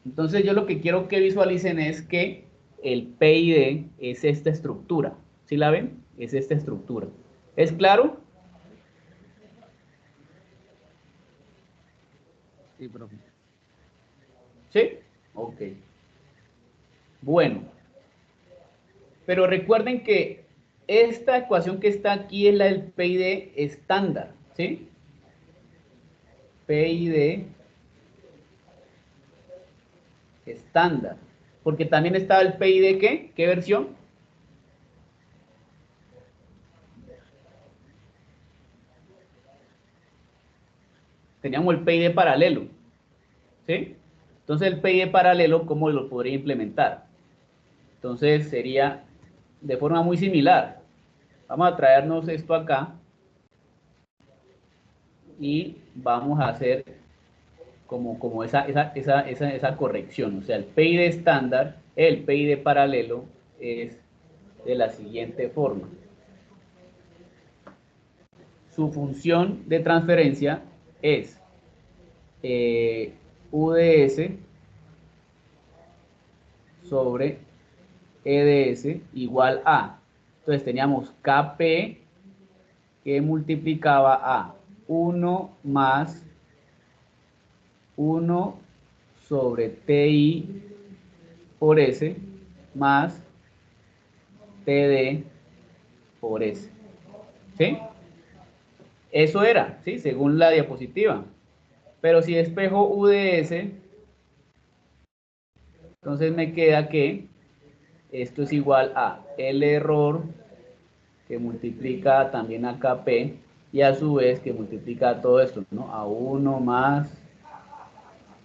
Entonces, yo lo que quiero que visualicen es que el PID es esta estructura. ¿Sí la ven? Es esta estructura. ¿Es claro? Sí, profe. ¿Sí? Ok. Bueno, pero recuerden que esta ecuación que está aquí es la del PID estándar, ¿sí? PID estándar. Porque también estaba el PID, ¿qué? ¿Qué versión? Teníamos el PID paralelo, ¿sí? Entonces el PID paralelo, ¿cómo lo podría implementar? Entonces sería de forma muy similar. Vamos a traernos esto acá y vamos a hacer como esa corrección. O sea, el PID estándar, el PID paralelo es de la siguiente forma. Su función de transferencia es UDS sobre EDS igual a. Entonces teníamos KP que multiplicaba a 1 más 1 sobre TI por S más TD por S. ¿Sí? Eso era, ¿sí? Según la diapositiva. Pero si despejo UDS, entonces me queda que esto es igual a el error que multiplica también a KP y a su vez que multiplica todo esto, ¿no? A 1 más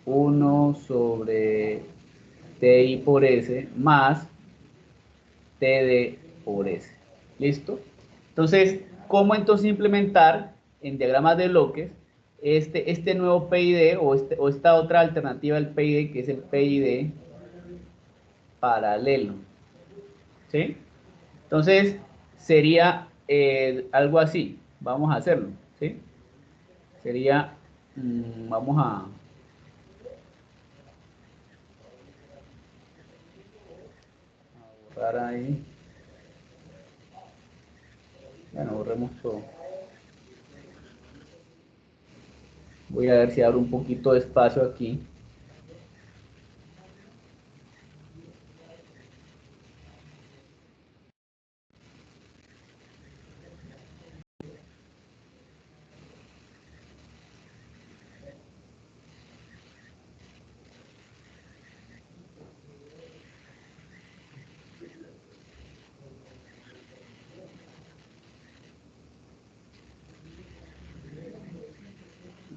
1 sobre TI por S más TD por S. ¿Listo? Entonces, ¿cómo entonces implementar en diagramas de bloques este nuevo PID o esta otra alternativa al PID que es el PID paralelo? ¿Sí? Entonces, sería algo así. Vamos a hacerlo. ¿Sí? Sería, vamos a borrar ahí. Bueno, borremos todo. Voy a ver si abro un poquito de espacio aquí.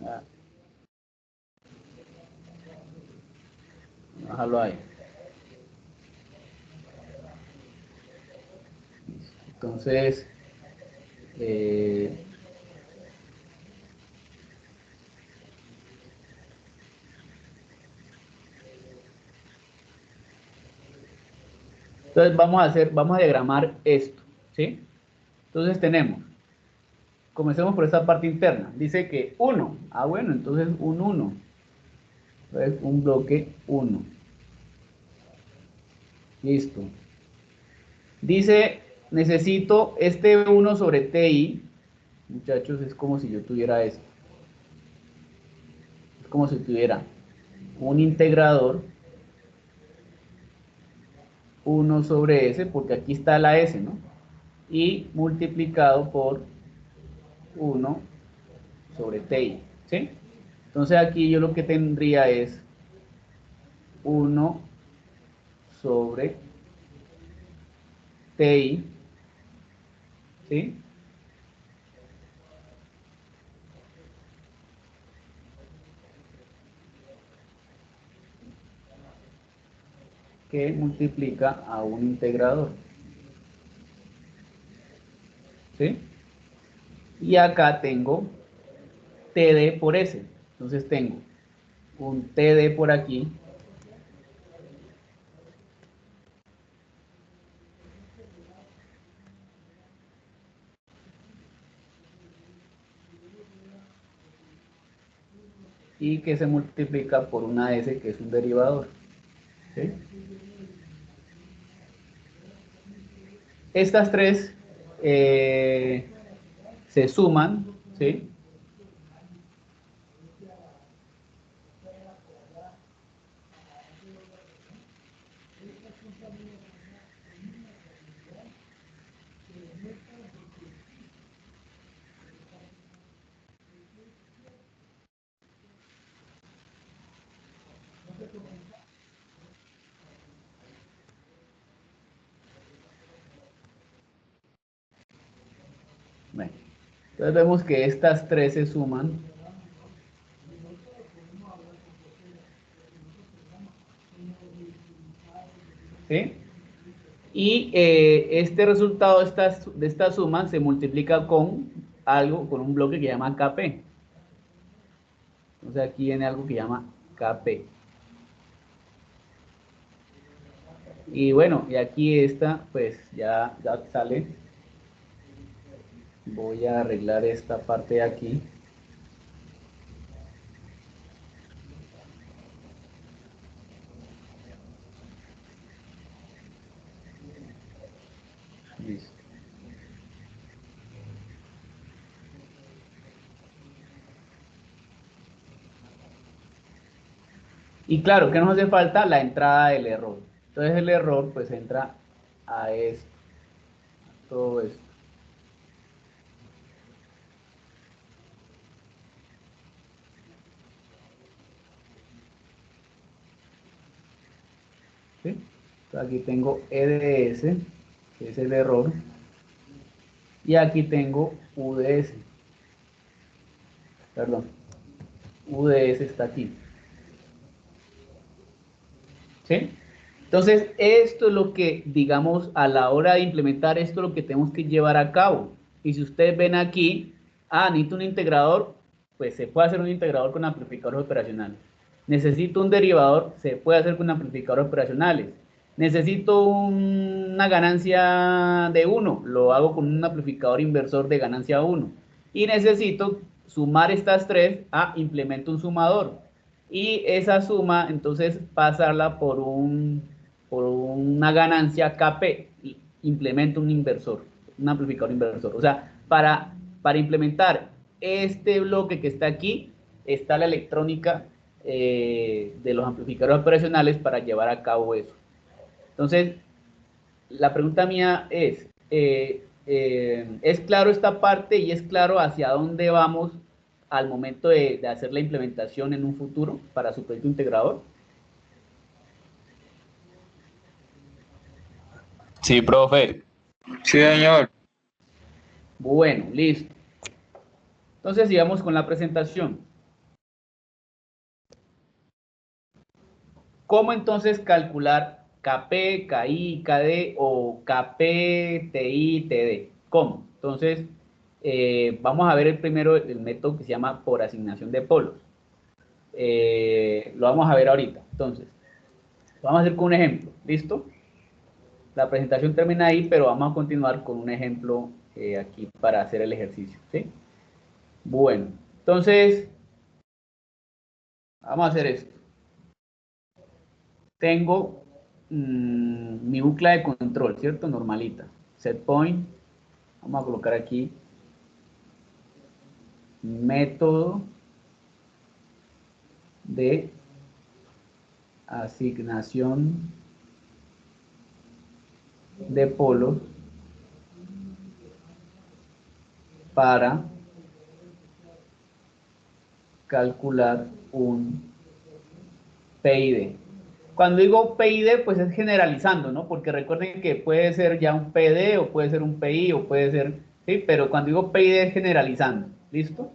Ah, déjalo ahí. Entonces, entonces vamos a diagramar esto, ¿sí? Entonces tenemos, comencemos por esta parte interna. Dice que 1. Ah, bueno, entonces un 1. Entonces un bloque 1. Listo. Dice, necesito este 1 sobre TI. Muchachos, es como si yo tuviera esto. Es como si tuviera un integrador 1 sobre S, porque aquí está la S, ¿no? Y multiplicado por 1 sobre TI, ¿sí? Entonces aquí yo lo que tendría es 1 sobre TI, ¿sí? Que multiplica a un integrador, ¿sí? Y acá tengo TD por S. Entonces tengo un TD por aquí. Y que se multiplica por una S que es un derivador, ¿sí? Estas tres se suman, ¿sí? Bueno, entonces vemos que estas tres se suman. ¿Sí? Y este resultado de esta suma se multiplica con algo, con un bloque que llama KP. Entonces aquí viene algo que llama KP. Y bueno, y aquí esta, pues ya sale. Voy a arreglar esta parte de aquí. Listo. Y claro, ¿qué nos hace falta? La entrada del error. Entonces el error pues entra a esto, a todo esto. ¿Sí? Entonces aquí tengo EDS, que es el error, y aquí tengo UDS, perdón, UDS está aquí. ¿Sí? Entonces, esto es lo que, digamos, a la hora de implementar esto, es lo que tenemos que llevar a cabo. Y si ustedes ven aquí, necesito un integrador, pues se puede hacer un integrador con amplificadores operacionales. Necesito un derivador, se puede hacer con amplificadores operacionales. Necesito una ganancia de 1, lo hago con un amplificador inversor de ganancia 1. Y necesito sumar estas tres, implemento un sumador. Y esa suma, entonces, pasarla por una ganancia KP, y implemento un inversor. un amplificador inversor. O sea, para implementar este bloque que está aquí, está la electrónica de los amplificadores operacionales para llevar a cabo eso. Entonces, la pregunta mía ¿es claro esta parte y es claro hacia dónde vamos al momento de hacer la implementación en un futuro para su proyecto integrador? Sí, profe. Sí, señor. Bueno, listo. Entonces, sigamos con la presentación. ¿Cómo entonces calcular KP, KI, KD o KP, TI, TD? ¿Cómo? Entonces, vamos a ver primero el método que se llama por asignación de polos. Lo vamos a ver ahorita. Entonces, lo vamos a hacer con un ejemplo. ¿Listo? La presentación termina ahí, pero vamos a continuar con un ejemplo aquí para hacer el ejercicio. ¿Sí? Bueno, entonces, vamos a hacer esto. Tengo mi bucla de control, ¿cierto? Normalita. Set point. Vamos a colocar aquí método de asignación de polos para calcular un PID. Cuando digo PID, pues es generalizando, ¿no? Porque recuerden que puede ser ya un PD o puede ser un PI o puede ser, ¿sí? Pero cuando digo PID es generalizando, ¿listo?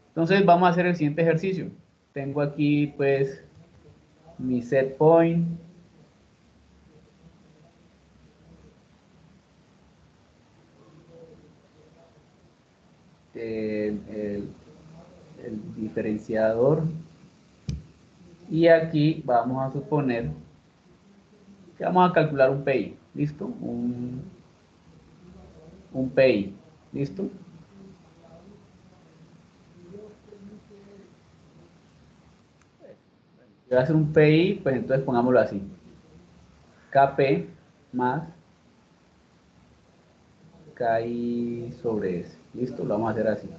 Entonces vamos a hacer el siguiente ejercicio. Tengo aquí, pues, mi set point. El diferenciador. Y aquí vamos a suponer que vamos a calcular un PI, ¿listo? Un PI, ¿listo? Si voy a hacer un PI, pues entonces pongámoslo así. KP más KI sobre S. ¿Listo? Lo vamos a hacer así.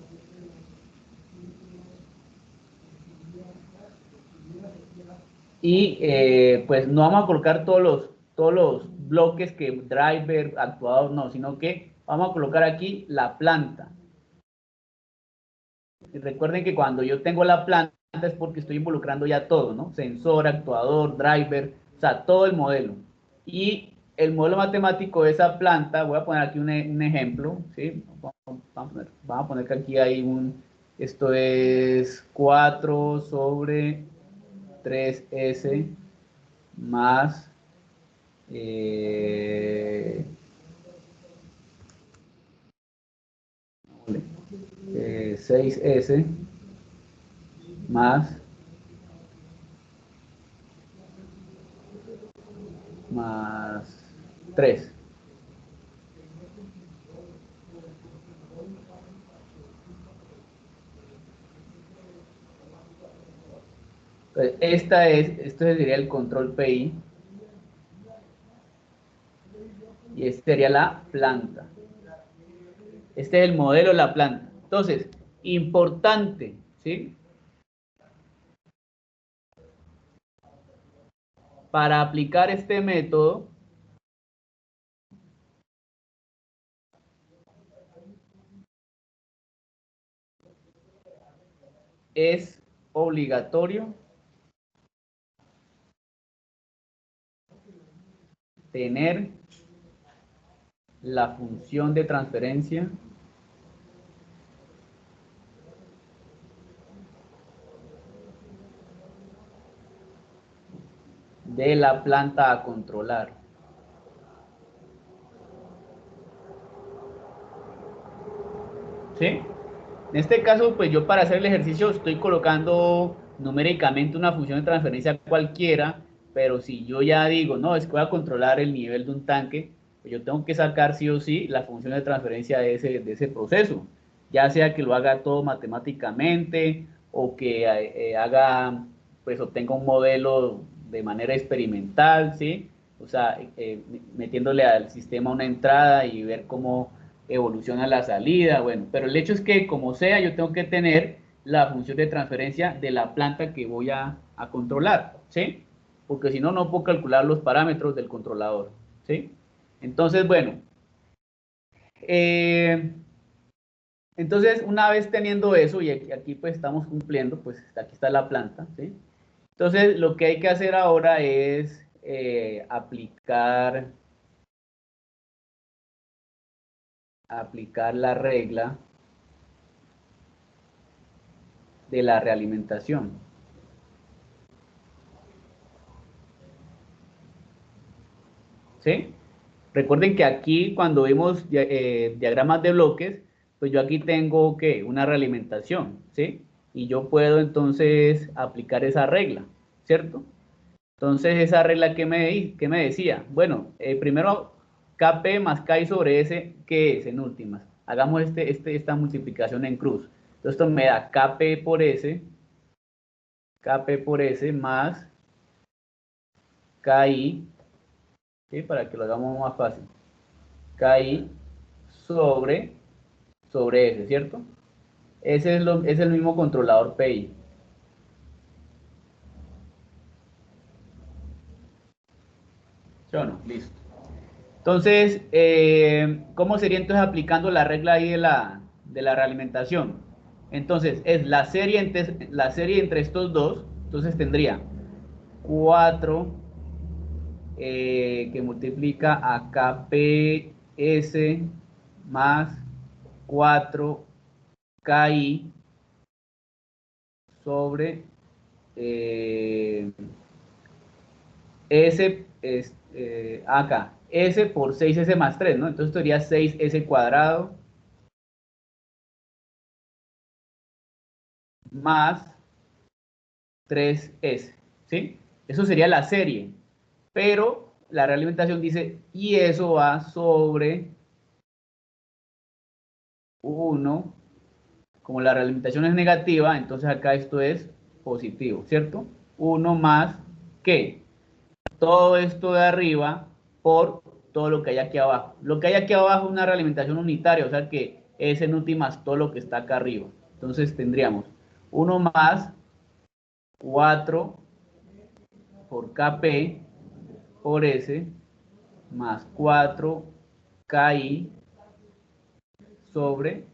Y pues no vamos a colocar todos los bloques que driver, actuador, no, sino que vamos a colocar aquí la planta. Y recuerden que cuando yo tengo la planta es porque estoy involucrando ya todo, ¿no? Sensor, actuador, driver, o sea, todo el modelo. Y el modelo matemático de esa planta, voy a poner aquí un ejemplo, ¿sí? Vamos a poner que aquí hay esto es 4 sobre 3S más 6S más 3. Entonces, esto sería el control PI y esta sería la planta. Este es el modelo de la planta. Entonces, importante, ¿sí? Para aplicar este método, es obligatorio tener la función de transferencia de la planta a controlar. ¿Sí? En este caso, pues yo para hacer el ejercicio estoy colocando numéricamente una función de transferencia cualquiera, pero si yo ya digo, no, es que voy a controlar el nivel de un tanque, pues yo tengo que sacar sí o sí la función de transferencia de ese proceso, ya sea que lo haga todo matemáticamente o que pues obtenga un modelo de manera experimental, ¿sí? O sea, metiéndole al sistema una entrada y ver cómo evoluciona la salida, bueno, pero el hecho es que como sea, yo tengo que tener la función de transferencia de la planta que voy a controlar, ¿sí? Porque si no, no puedo calcular los parámetros del controlador, ¿sí? Entonces, bueno, entonces una vez teniendo eso, y aquí pues estamos cumpliendo, pues aquí está la planta, ¿sí? Entonces, lo que hay que hacer ahora es aplicar la regla de la realimentación. ¿Sí? Recuerden que aquí cuando vemos diagramas de bloques, pues yo aquí tengo ¿qué? Una realimentación, ¿sí? Y yo puedo entonces aplicar esa regla, ¿cierto? Entonces, esa regla que me decía, bueno, primero KP más KI sobre S, ¿qué es en últimas? Hagamos esta multiplicación en cruz. Entonces, esto me da KP por S más KI, ¿sí? Para que lo hagamos más fácil. KI sobre S, ¿cierto? Ese es el mismo controlador PI. ¿Sí o no? Listo. Entonces, ¿cómo sería entonces aplicando la regla ahí de la realimentación? Entonces, es la serie entre estos dos. Entonces tendría 4 que multiplica a KPS más 4KI sobre S acá. S por 6S más 3, ¿no? Entonces sería 6S cuadrado más 3S, ¿sí? Eso sería la serie. Pero la realimentación dice, y eso va sobre 1. Como la realimentación es negativa, entonces acá esto es positivo, ¿cierto? 1 más, ¿qué? Todo esto de arriba por todo lo que hay aquí abajo. Lo que hay aquí abajo es una realimentación unitaria, o sea que es en últimas todo lo que está acá arriba. Entonces tendríamos 1 más 4 por KP por S más 4KI sobre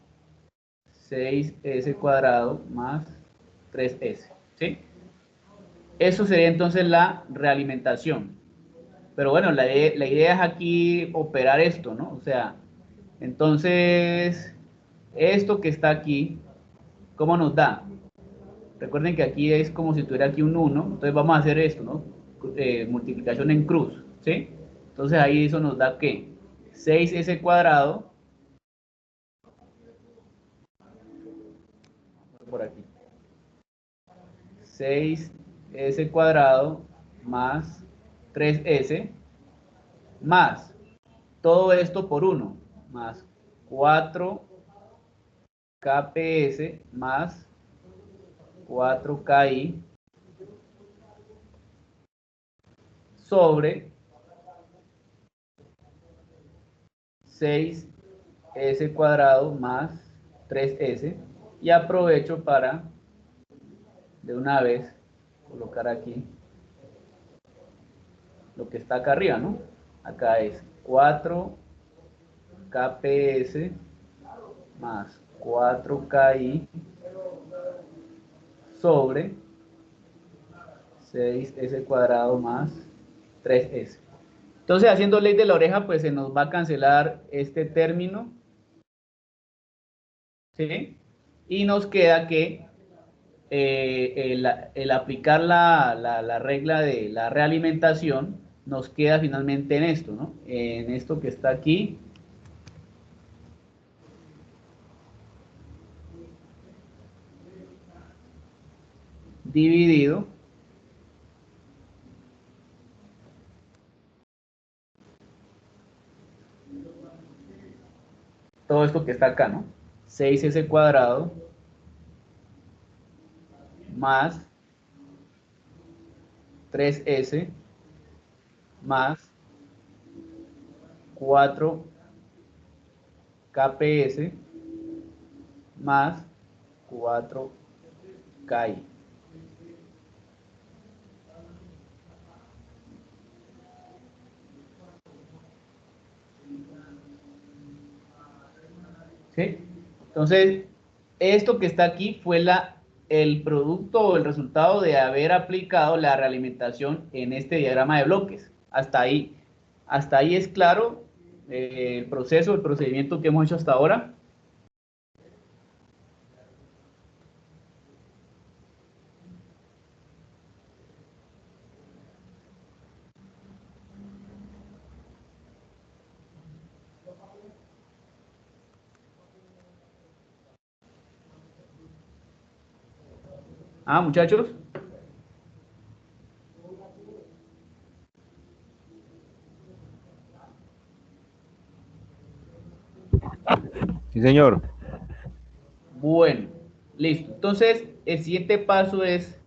6S cuadrado más 3S, ¿sí? Eso sería entonces la realimentación. Pero bueno, la idea es aquí operar esto, ¿no? O sea, entonces, esto que está aquí, ¿cómo nos da? Recuerden que aquí es como si tuviera aquí un 1, entonces vamos a hacer esto, ¿no? Multiplicación en cruz, ¿sí? Entonces ahí eso nos da ¿qué? 6S cuadrado, por aquí, 6S cuadrado más 3S más todo esto por 1 más 4KPS más 4KI sobre 6S cuadrado más 3S y aprovecho para de una vez colocar aquí lo que está acá arriba, ¿no? Acá es 4KPS más 4KI sobre 6S cuadrado más 3S. Entonces, haciendo ley de la oreja, pues se nos va a cancelar este término, ¿sí? Y nos queda que el aplicar la regla de la realimentación nos queda finalmente en esto, ¿no? En esto que está aquí. Dividido todo esto que está acá, ¿no? 6S cuadrado más 3S más 4 KPS más 4KI. ¿Sí? Entonces, esto que está aquí fue el producto o el resultado de haber aplicado la realimentación en este diagrama de bloques. Hasta ahí es claro el proceso, el procedimiento que hemos hecho hasta ahora. Muchachos. Sí, señor. Bueno, listo. Entonces, el siguiente paso es,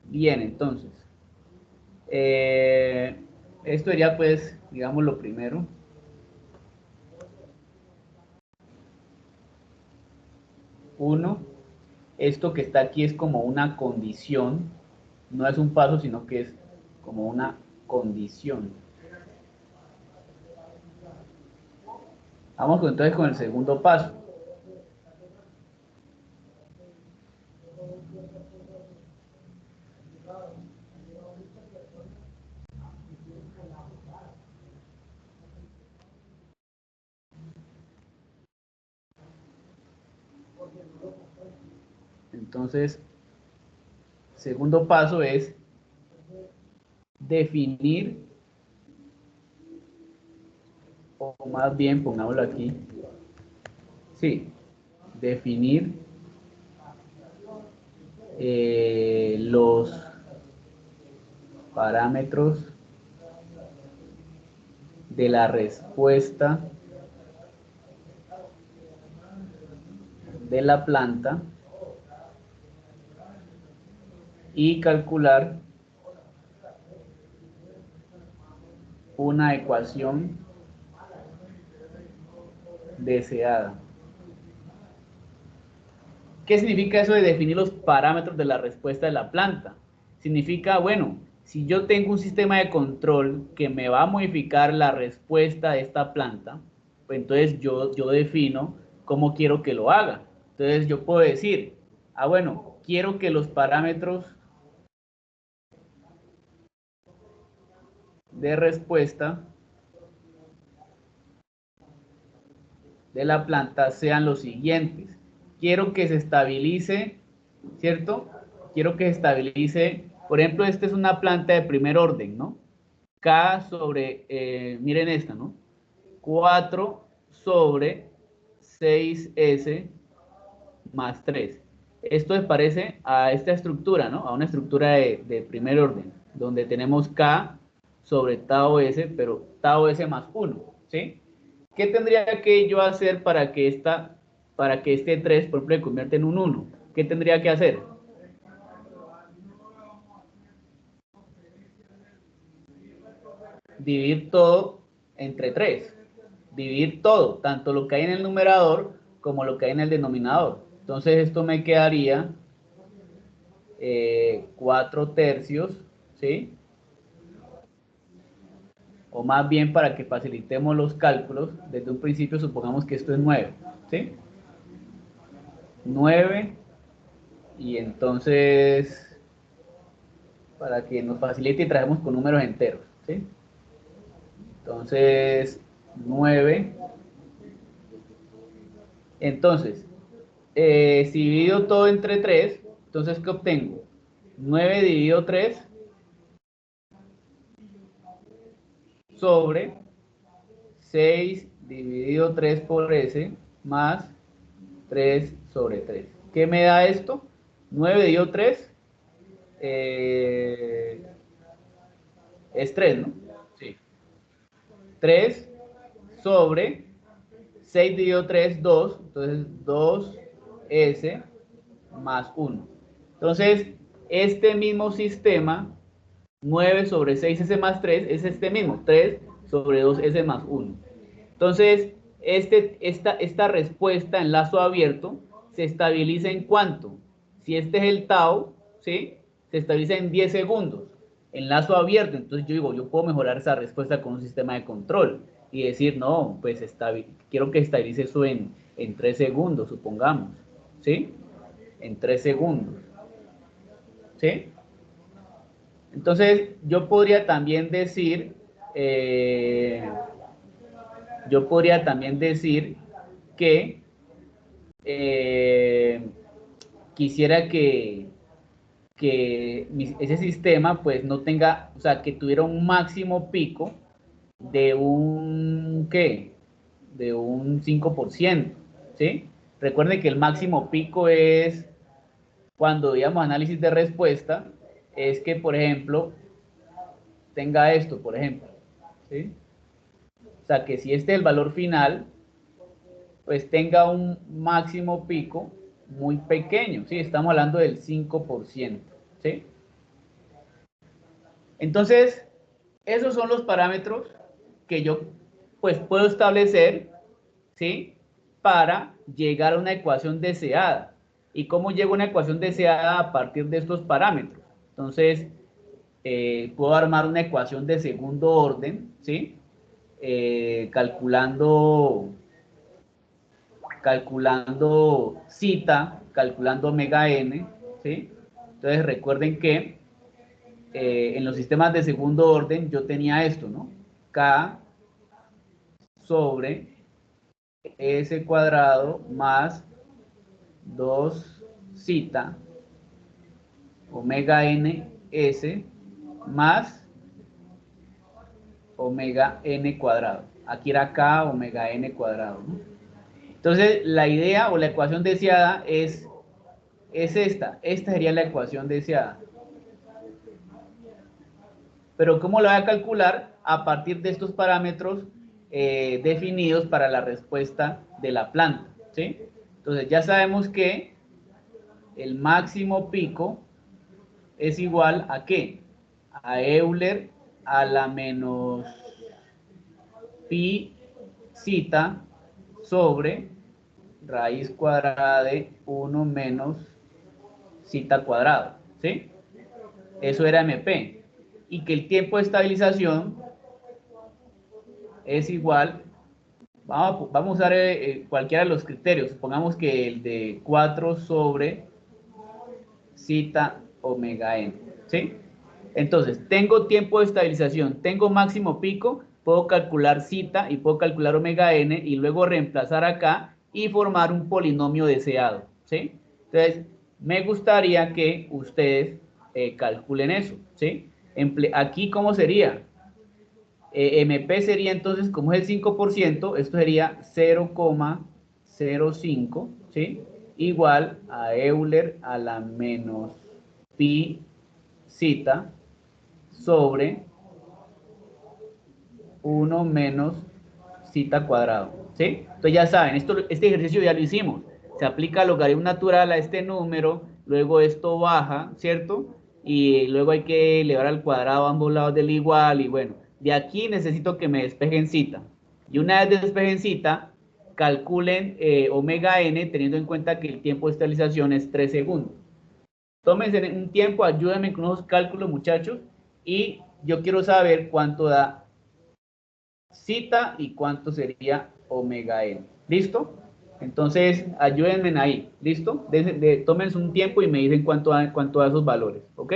bien, entonces, esto ya pues, digamos lo primero. Uno, esto que está aquí es como una condición, no es un paso, sino que es como una condición. Vamos entonces con el segundo paso. Entonces, segundo paso es definir, o más bien, pongámoslo aquí, sí, definir los parámetros de la respuesta de la planta y calcular una ecuación deseada. ¿Qué significa eso de definir los parámetros de la respuesta de la planta? Significa, bueno, si yo tengo un sistema de control que me va a modificar la respuesta de esta planta, pues entonces yo defino cómo quiero que lo haga. Entonces yo puedo decir, bueno, quiero que los parámetros de respuesta de la planta sean los siguientes. Quiero que se estabilice, ¿cierto? Quiero que se estabilice, por ejemplo, esta es una planta de primer orden, ¿no? K sobre, miren esta, ¿no? 4 sobre 6S más 3. Esto se parece a esta estructura, ¿no? A una estructura de primer orden, donde tenemos K sobre tau S, pero tau S más 1, ¿sí? ¿Qué tendría que yo hacer para que este 3, por ejemplo, se convierta en un 1? ¿Qué tendría que hacer? Dividir todo entre 3. Dividir todo, tanto lo que hay en el numerador como lo que hay en el denominador. Entonces esto me quedaría 4 tercios, ¿sí? O más bien, para que facilitemos los cálculos, desde un principio supongamos que esto es 9, ¿sí? 9, y entonces, para que nos facilite, y traemos con números enteros, ¿sí? Entonces, 9. Entonces, si divido todo entre 3, entonces, ¿qué obtengo? 9 dividido 3 sobre 6 dividido 3 por S más 3 sobre 3. ¿Qué me da esto? 9 dividido 3 es 3, ¿no? Sí. 3 sobre 6 dividido 3, 2. Entonces, 2S más 1. Entonces, este mismo sistema, 9 sobre 6S más 3, es este mismo, 3 sobre 2S más 1. Entonces, esta respuesta en lazo abierto se estabiliza en cuánto. Si este es el tau, ¿sí? Se estabiliza en 10 segundos en lazo abierto. Entonces yo digo, yo puedo mejorar esa respuesta con un sistema de control y decir, no, pues quiero que estabilice eso en 3 segundos, supongamos, ¿sí? En 3 segundos, ¿sí? Entonces yo podría también decir, que quisiera que ese sistema pues no tenga, o sea, que tuviera un máximo pico de un, ¿qué? De un 5%, ¿sí? Recuerden que el máximo pico es cuando veíamos análisis de respuesta, es que, por ejemplo, tenga esto, por ejemplo, ¿sí? O sea, que si este es el valor final, pues tenga un máximo pico muy pequeño, ¿sí? Estamos hablando del 5%, ¿sí? Entonces, esos son los parámetros que yo, pues, puedo establecer, ¿sí? Para llegar a una ecuación deseada. ¿Y cómo llego a una ecuación deseada a partir de estos parámetros? Entonces, puedo armar una ecuación de segundo orden, ¿sí? Calculando zeta, calculando omega n, ¿sí? Entonces recuerden que en los sistemas de segundo orden yo tenía esto, ¿no? K sobre S cuadrado más 2 zeta omega n s más omega n cuadrado. Aquí era K omega n cuadrado, ¿no? Entonces, la idea o la ecuación deseada es esta. Esta sería la ecuación deseada. Pero ¿cómo la voy a calcular? A partir de estos parámetros definidos para la respuesta de la planta, ¿sí? Entonces, ya sabemos que el máximo pico es igual a ¿qué? A Euler a la menos pi zeta sobre raíz cuadrada de 1 menos zeta cuadrado, ¿sí? Eso era MP. Y que el tiempo de estabilización es igual, vamos a usar cualquiera de los criterios, supongamos que el de 4 sobre zeta omega n, ¿sí? Entonces, tengo tiempo de estabilización, tengo máximo pico, puedo calcular zeta y puedo calcular omega n y luego reemplazar acá y formar un polinomio deseado, ¿sí? Entonces, me gustaría que ustedes calculen eso, ¿sí? Aquí, ¿cómo sería? MP sería entonces, como es el 5%, esto sería 0,05, ¿sí? Igual a Euler a la menos pi zeta sobre 1 menos zeta cuadrado, ¿sí? Entonces ya saben, este ejercicio ya lo hicimos. Se aplica logaritmo natural a este número, luego esto baja, ¿cierto? Y luego hay que elevar al cuadrado a ambos lados del igual y bueno, de aquí necesito que me despejen zeta. Y una vez despejen zeta, calculen omega n teniendo en cuenta que el tiempo de estabilización es 3 segundos. Tómense un tiempo, ayúdenme con unos cálculos, muchachos, y yo quiero saber cuánto da zeta y cuánto sería omega n. ¿Listo? Entonces, ayúdenme ahí. ¿Listo? Tómense un tiempo y me dicen cuánto da esos valores. ¿Ok?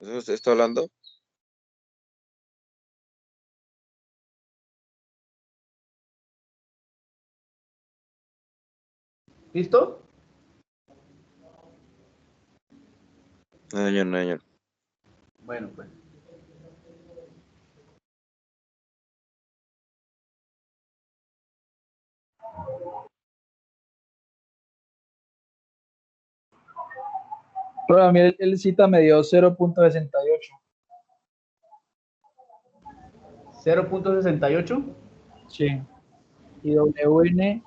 ¿Eso usted está hablando? ¿Listo? No, señor, no, señor. Bueno, pues. Pero a mí el cita me dio 0.68. 0.68. Sí. Y WN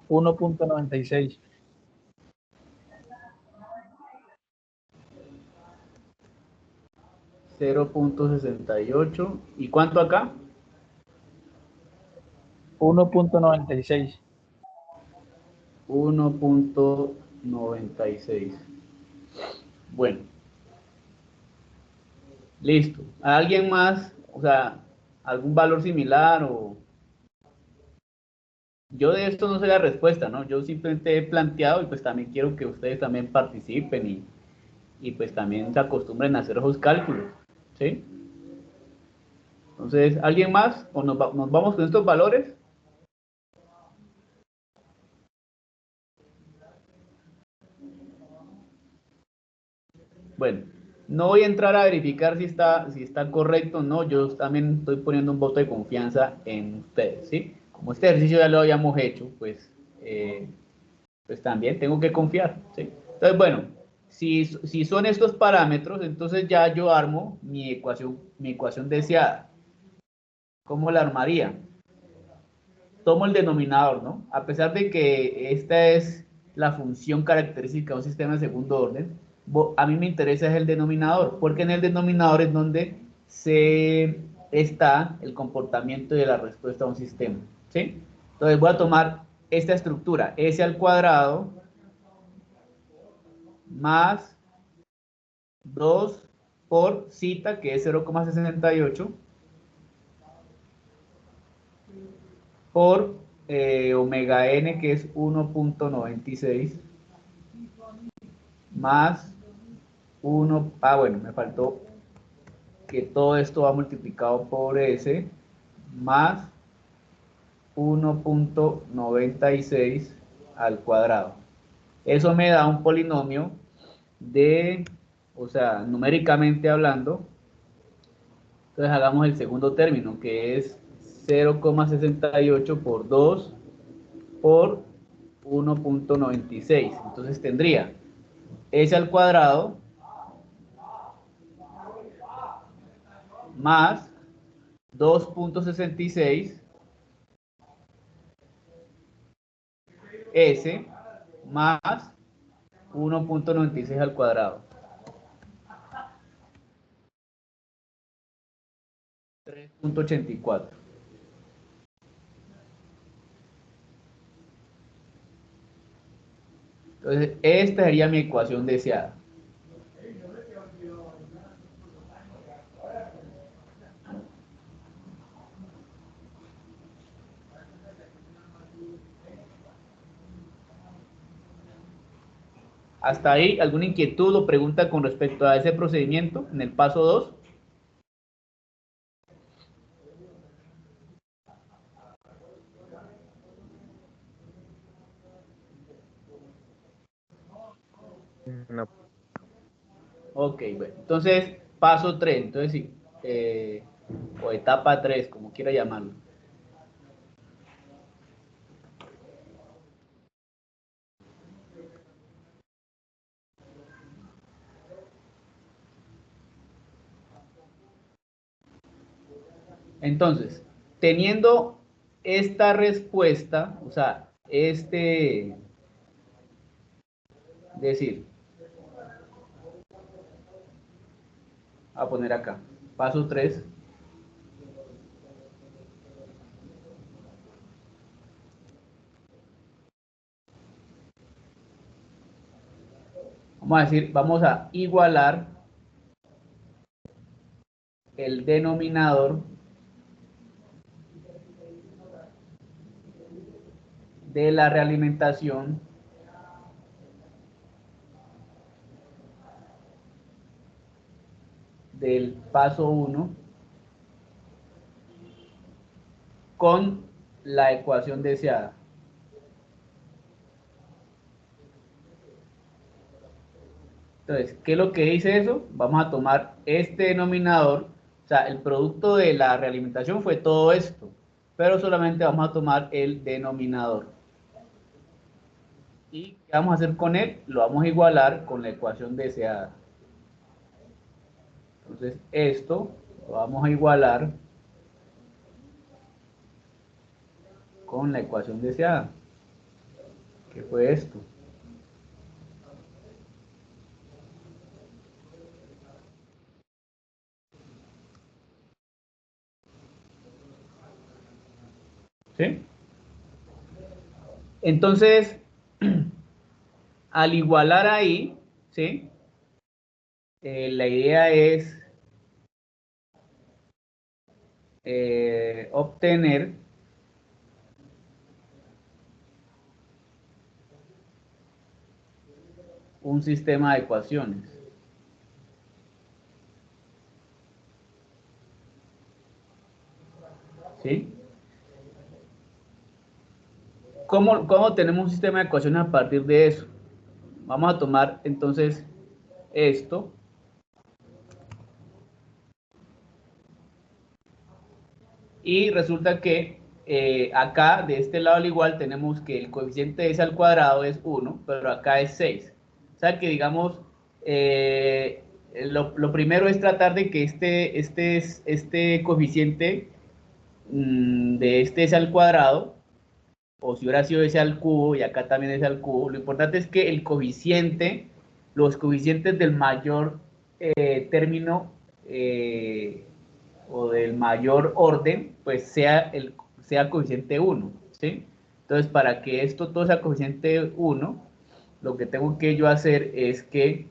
1.96. 0.68. ¿Y cuánto acá? 1.96. 1.96. Bueno, listo. ¿Alguien más? O sea, algún valor similar o... Yo de esto no sé la respuesta, ¿no? Yo simplemente he planteado y pues también quiero que ustedes también participen y pues también se acostumbren a hacer esos cálculos, ¿sí? Entonces, ¿alguien más? ¿O nos vamos con estos valores? Bueno, no voy a entrar a verificar si está correcto o no. Yo también estoy poniendo un voto de confianza en ustedes, ¿sí? Como este ejercicio ya lo habíamos hecho, pues también tengo que confiar, ¿sí? Entonces, bueno, si son estos parámetros, entonces ya yo armo mi ecuación deseada. ¿Cómo la armaría? Tomo el denominador, ¿no? A pesar de que esta es la función característica de un sistema de segundo orden, a mí me interesa es el denominador, porque en el denominador es donde está el comportamiento de la respuesta a un sistema, ¿sí? Entonces voy a tomar esta estructura, s al cuadrado más 2 por zeta, que es 0,68, por omega n, que es 1.96, más 1, bueno, me faltó que todo esto va multiplicado por s, más 1.96 al cuadrado. Eso me da un polinomio o sea, numéricamente hablando. Entonces hagamos el segundo término, que es 0,68 por 2 por 1.96. Entonces tendría s al cuadrado más 2.66 s más 1.96 al cuadrado. 3.84. Entonces, esta sería mi ecuación deseada. ¿Hasta ahí alguna inquietud o pregunta con respecto a ese procedimiento en el paso 2? No. Ok, bueno. Entonces, paso 3. Entonces, sí. O etapa 3, como quiera llamarlo. Entonces, teniendo esta respuesta, o sea, decir, a poner acá, paso 3. Vamos a decir, vamos a igualar el denominador de la realimentación del paso 1 con la ecuación deseada. Entonces, ¿qué es lo que dice eso? Vamos a tomar este denominador, o sea, el producto de la realimentación fue todo esto, pero solamente vamos a tomar el denominador. ¿Y qué vamos a hacer con él? Lo vamos a igualar con la ecuación deseada. Entonces, esto lo vamos a igualar con la ecuación deseada, que fue esto. ¿Sí? Entonces, al igualar ahí, ¿sí? La idea es obtener un sistema de ecuaciones. ¿Sí? ¿Cómo tenemos un sistema de ecuaciones a partir de eso? Vamos a tomar entonces esto. Y resulta que acá, de este lado al igual, tenemos que el coeficiente de S al cuadrado es 1, pero acá es 6. O sea que, digamos, lo primero es tratar de que este coeficiente de este S al cuadrado, o si hubiera sido S al cubo, y acá también S al cubo, lo importante es que el coeficiente, los coeficientes del mayor término o del mayor orden, pues sea coeficiente 1, ¿sí? Entonces, para que esto todo sea coeficiente 1, lo que tengo que yo hacer es que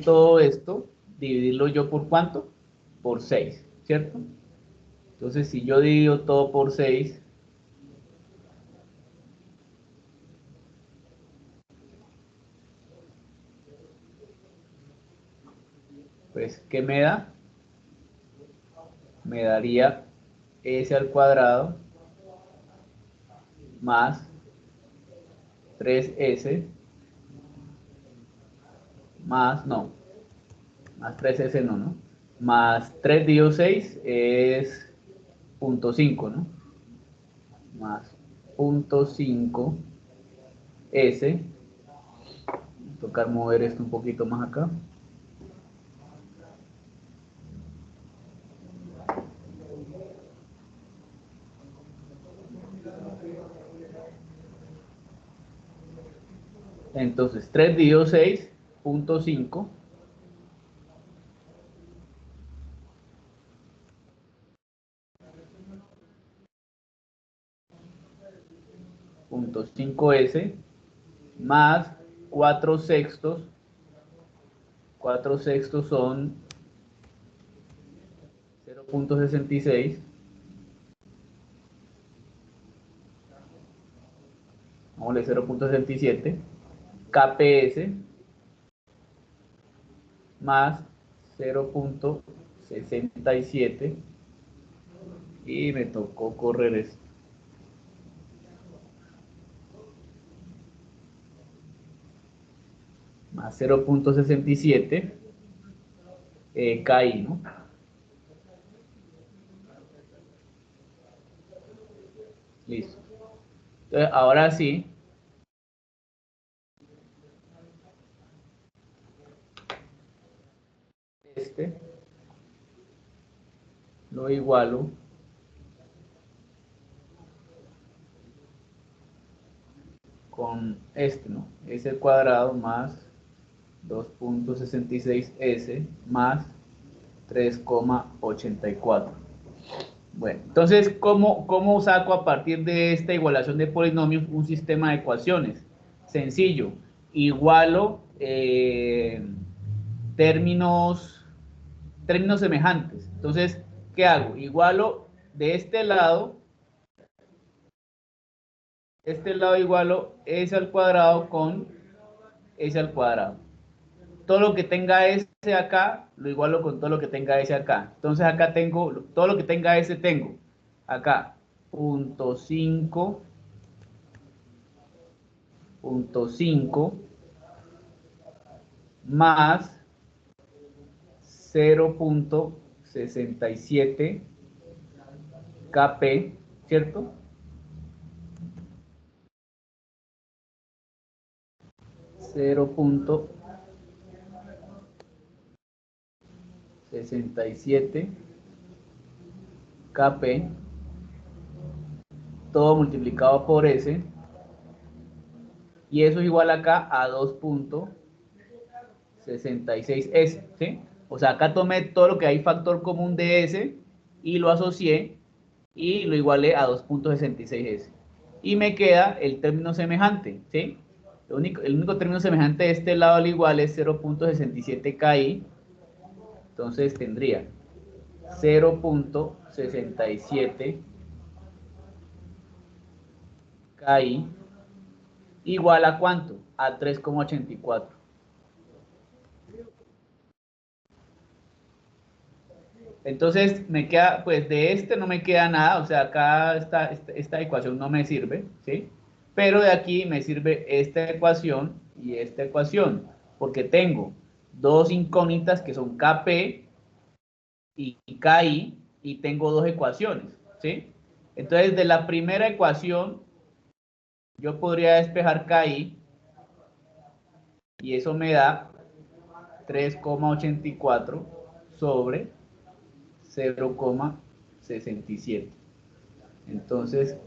todo esto, dividirlo yo por ¿cuánto? Por 6, ¿cierto? Entonces, si yo divido todo por 6, pues, ¿qué me da? Me daría S al cuadrado más 3S más 3S no, más 3 dividido 6 es 0.5, ¿no? Más 0.5 S. Tocar mover esto un poquito más acá. Entonces, 3 dividido 6, 0.5. .5S más 4 sextos. 4 sextos son 0.66. Vamos a 0.67. KPS más 0.67. Y me tocó correr esto. Más 0.67 KI, ¿no? Listo. Entonces, ahora sí, este lo igualo con este, ¿no? S al cuadrado más 2.66S más 3,84. Bueno, entonces, ¿cómo saco a partir de esta igualación de polinomios un sistema de ecuaciones? Sencillo, igualo términos semejantes. Entonces, ¿qué hago? Igualo de este lado este lado igualo S al cuadrado con S al cuadrado. Todo lo que tenga S acá, lo igualo con todo lo que tenga S acá. Entonces acá tengo, todo lo que tenga S tengo. Acá, 0.5, 0.5 más 0.67 Kp, ¿cierto? 0.67 Kp, todo multiplicado por S, y eso es igual acá a 2.66S, ¿sí? O sea, acá tomé todo lo que hay factor común de S y lo asocié y lo igualé a 2.66S. Y me queda el término semejante, ¿sí? El único término semejante de este lado al igual es 0.67 KI. Entonces tendría 0.67 KI igual a ¿cuánto? A 3,84. Entonces me queda, pues de este no me queda nada, o sea, acá esta ecuación no me sirve, ¿sí? Pero de aquí me sirve esta ecuación y esta ecuación, porque tengo dos incógnitas que son Kp y KI, y tengo dos ecuaciones, ¿sí? Entonces de la primera ecuación yo podría despejar KI y eso me da 3,84 sobre 0,67. Entonces,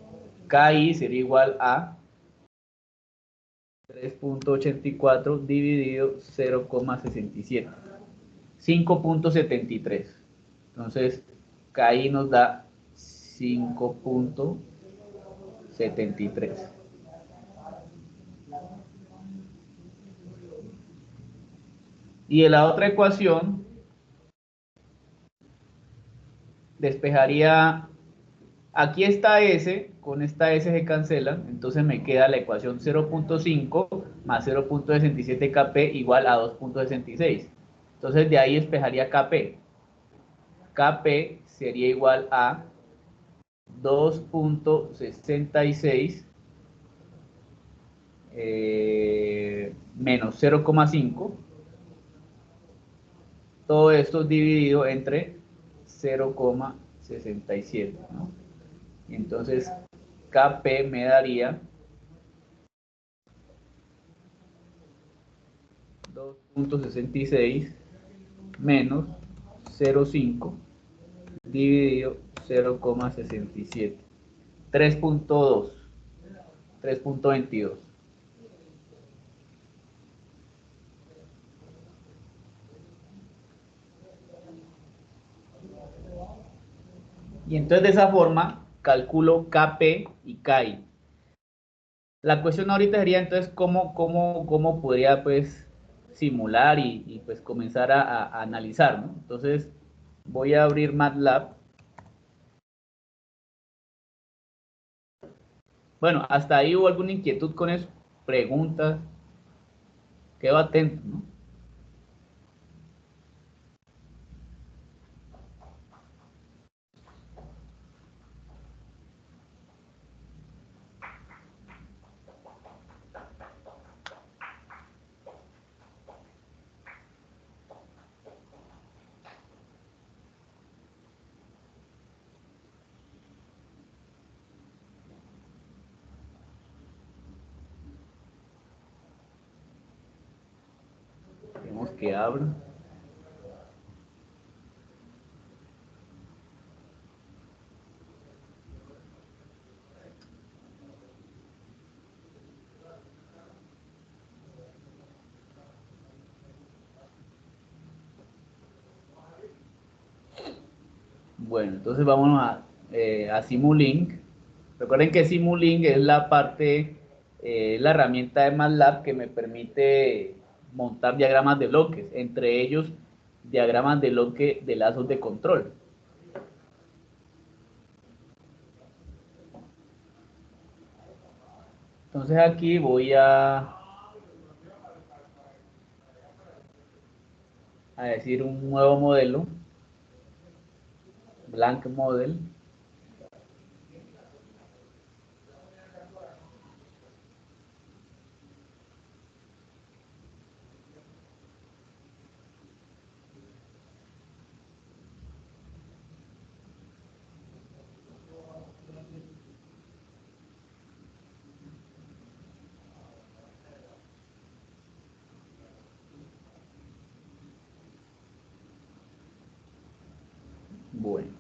KI sería igual a 3.84 dividido 0,67. 5.73. Entonces, KI nos da 5.73. Y en la otra ecuación, despejaría, aquí está S, con esta S se cancelan, entonces me queda la ecuación 0.5 más 0.67 Kp igual a 2.66. Entonces de ahí despejaría Kp. Kp sería igual a 2.66 menos 0,5. Todo esto dividido entre 0,67, ¿no? Entonces Kp me daría 2.66 menos 0,5 dividido 0,67. 3.2. 3.22. Y entonces de esa forma calculo Kp y Ki. La cuestión ahorita sería entonces cómo podría pues simular y pues comenzar a analizar, ¿no? Entonces voy a abrir MATLAB. Bueno, hasta ahí hubo alguna inquietud con eso, preguntas, quedo atento, ¿no? Tenemos que abrir. Bueno, entonces vamos a Simulink. Recuerden que Simulink es la parte, la herramienta de MATLAB que me permite montar diagramas de bloques, entre ellos diagramas de bloque de lazos de control. Entonces aquí voy a decir un nuevo modelo, blank model. Bueno,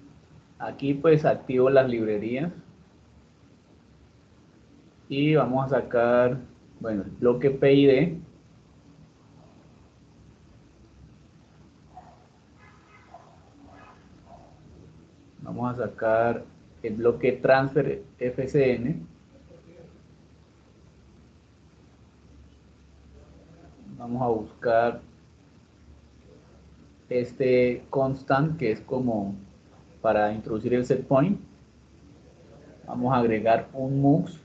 aquí pues activo las librerías y vamos a sacar, bueno, el bloque PID. Vamos a sacar el bloque transfer FCN. Vamos a buscar este constant que es como para introducir el set point. Vamos a agregar un mux.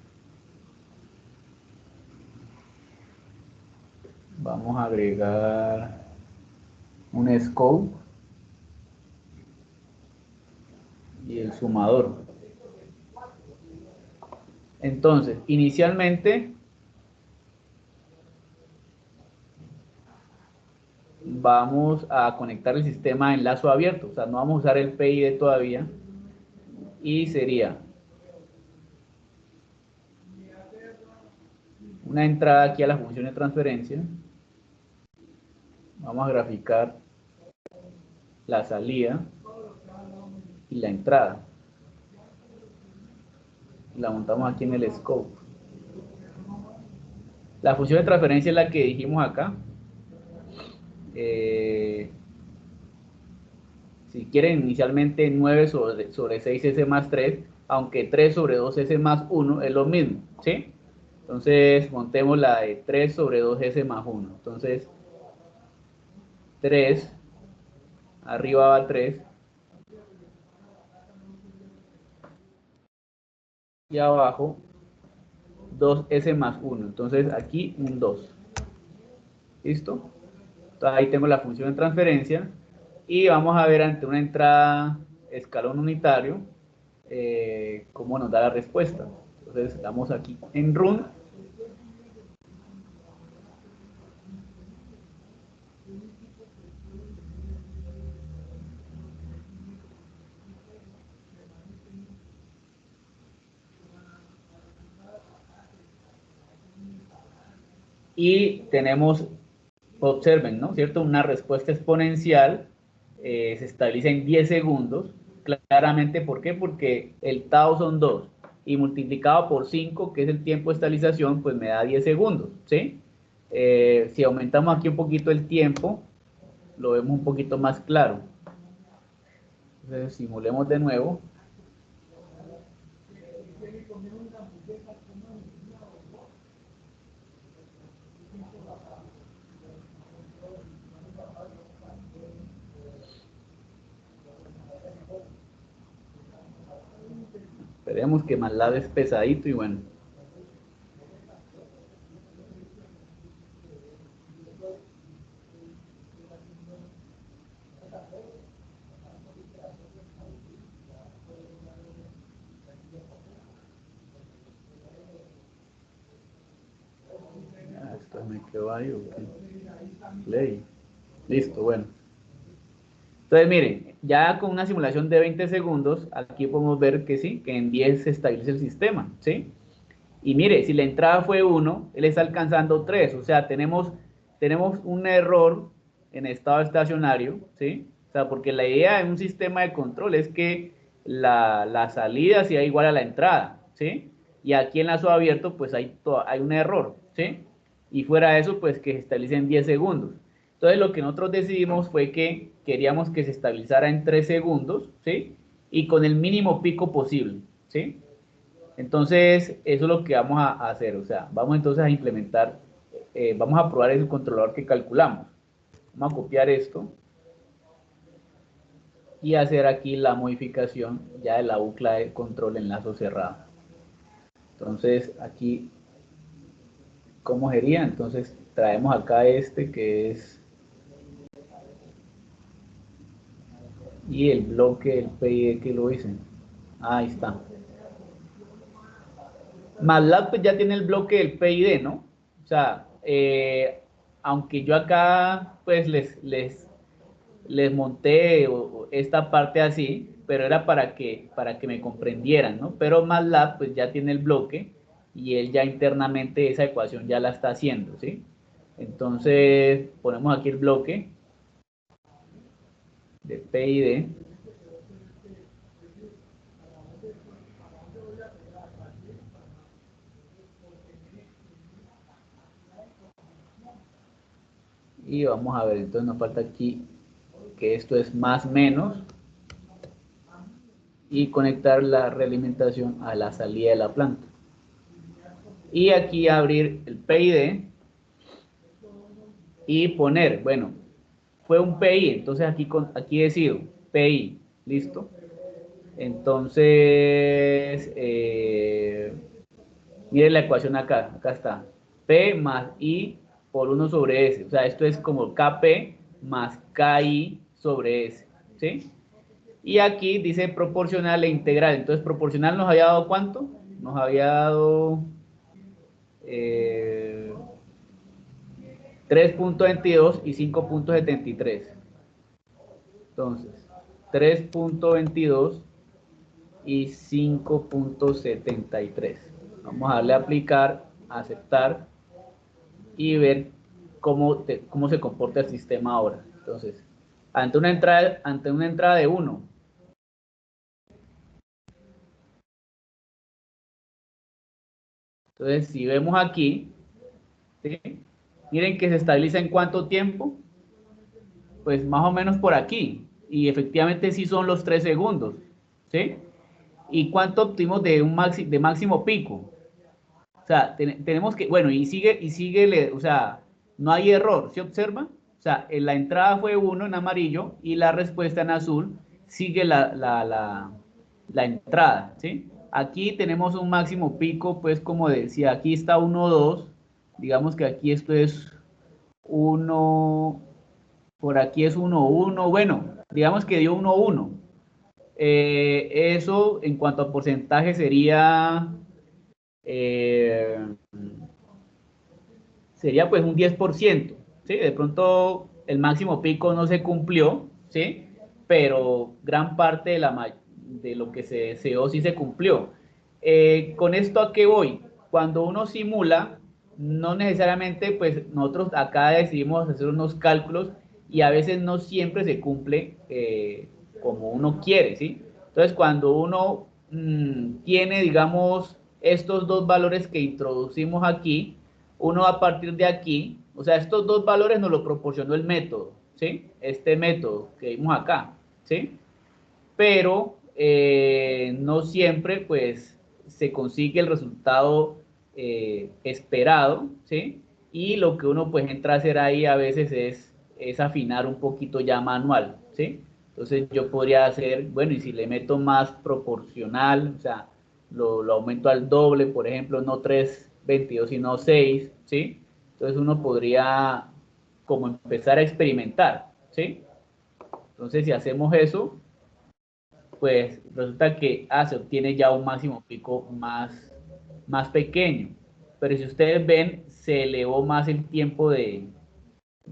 Vamos a agregar un scope y el sumador. Entonces, inicialmente vamos a conectar el sistema en lazo abierto, o sea, no vamos a usar el PID todavía, y sería una entrada aquí a la función de transferencia. Vamos a graficar la salida y la entrada. La montamos aquí en el scope. La función de transferencia es la que dijimos acá. Si quieren inicialmente 9 sobre 6S más 3, aunque 3 sobre 2S más 1 es lo mismo, ¿sí? Entonces montemos la de 3 sobre 2S más 1. Entonces 3, arriba va 3 y abajo 2S más 1. Entonces aquí un 2. ¿Listo? Entonces ahí tengo la función de transferencia y vamos a ver ante una entrada escalón unitario cómo nos da la respuesta. Entonces damos aquí en run. Y tenemos, observen, ¿no? ¿Cierto? Una respuesta exponencial se estabiliza en 10 segundos. Claramente, ¿por qué? Porque el tau son 2 y multiplicado por 5, que es el tiempo de estabilización, pues me da 10 segundos, ¿sí? Si aumentamos aquí un poquito el tiempo, lo vemos un poquito más claro. Entonces, simulemos de nuevo. Esperemos que MATLAB es pesadito y bueno. Esto me quedó ahí. Play. Listo, bueno. Entonces, miren, ya con una simulación de 20 segundos, aquí podemos ver que sí, que en 10 se estabiliza el sistema, ¿sí? Y mire, si la entrada fue 1, él está alcanzando 3, o sea, tenemos un error en estado estacionario, ¿sí? O sea, porque la idea de un sistema de control es que la salida sea igual a la entrada, ¿sí? Y aquí en lazo abierto, pues hay un error, ¿sí? Y fuera de eso, pues que se estabilice en 10 segundos. Entonces, lo que nosotros decidimos fue que queríamos que se estabilizara en 3 segundos, ¿sí? Y con el mínimo pico posible, ¿sí? Entonces, eso es lo que vamos a hacer. O sea, vamos entonces a implementar, vamos a probar el controlador que calculamos. Vamos a copiar esto y hacer aquí la modificación ya de la bucla de control en lazo cerrado. Entonces, aquí ¿cómo sería? Entonces traemos acá este que es, y el bloque del PID que lo hice. Ahí está. MATLAB pues ya tiene el bloque del PID, ¿no? O sea, aunque yo acá pues les monté esta parte así, pero era para que me comprendieran, ¿no? Pero MATLAB pues ya tiene el bloque y él ya internamente esa ecuación ya la está haciendo, ¿sí? Entonces ponemos aquí el bloque de PID. Y vamos a ver, entonces nos falta aquí que esto es más menos y conectar la realimentación a la salida de la planta. Y aquí abrir el PID y poner, bueno, fue un PI, entonces aquí decido PI, listo. Entonces, miren la ecuación acá está, P más I por 1 sobre S, o sea, esto es como KP más KI sobre S, ¿sí? Y aquí dice proporcional e integral, entonces proporcional nos había dado ¿cuánto? Nos había dado 3.22 y 5.73. Entonces, 3.22 y 5.73. Vamos a darle a aplicar, aceptar y ver cómo se comporta el sistema ahora. Entonces, ante una entrada de 1, entonces si vemos aquí, ¿sí? Miren que se estabiliza en cuánto tiempo, pues más o menos por aquí, y efectivamente sí son los 3 segundos, ¿sí? ¿Y cuánto obtuvimos de máximo pico? O sea, tenemos que, bueno, y sigue, o sea, no hay error, ¿se observa? O sea, la entrada fue 1 en amarillo y la respuesta en azul sigue la entrada, ¿sí? Aquí tenemos un máximo pico, pues como decía, aquí está 1, 2, digamos que aquí esto es 1, por aquí es 1, 1, bueno, digamos que dio 1, 1. Eso en cuanto a porcentaje sería sería pues un 10%, ¿sí? De pronto el máximo pico no se cumplió, ¿sí? Pero gran parte de lo que se deseó sí se cumplió. ¿Con esto a qué voy? Cuando uno simula, no necesariamente, pues nosotros acá decidimos hacer unos cálculos y a veces no siempre se cumple como uno quiere, ¿sí? Entonces, cuando uno tiene, digamos, estos dos valores que introducimos aquí, uno a partir de aquí, o sea, estos dos valores nos lo proporcionó el método, ¿sí? Este método que vimos acá, ¿sí? Pero no siempre, pues, se consigue el resultado esperado, ¿sí? Y lo que uno, pues, entra a hacer ahí a veces es afinar un poquito ya manual, ¿sí? Entonces yo podría hacer, bueno, y si le meto más proporcional, o sea, lo aumento al doble, por ejemplo, no 3.22, sino 6, ¿sí? Entonces uno podría como empezar a experimentar, ¿sí? Entonces si hacemos eso, pues resulta que se obtiene ya un máximo pico más pequeño. Pero si ustedes ven, se elevó más el tiempo de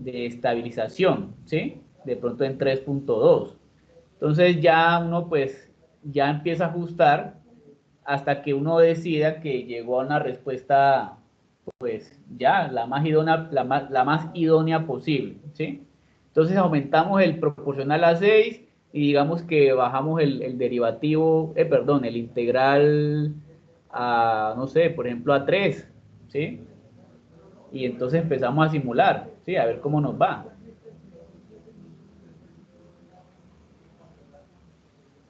estabilización, ¿sí? De pronto en 3.2. Entonces ya uno pues ya empieza a ajustar hasta que uno decida que llegó a una respuesta pues ya la más idónea, la más idónea posible, ¿sí? Entonces aumentamos el proporcional a 6 y digamos que bajamos el derivativo, perdón, el integral a, no sé, por ejemplo a 3, ¿sí? Y entonces empezamos a simular, ¿sí? A ver cómo nos va.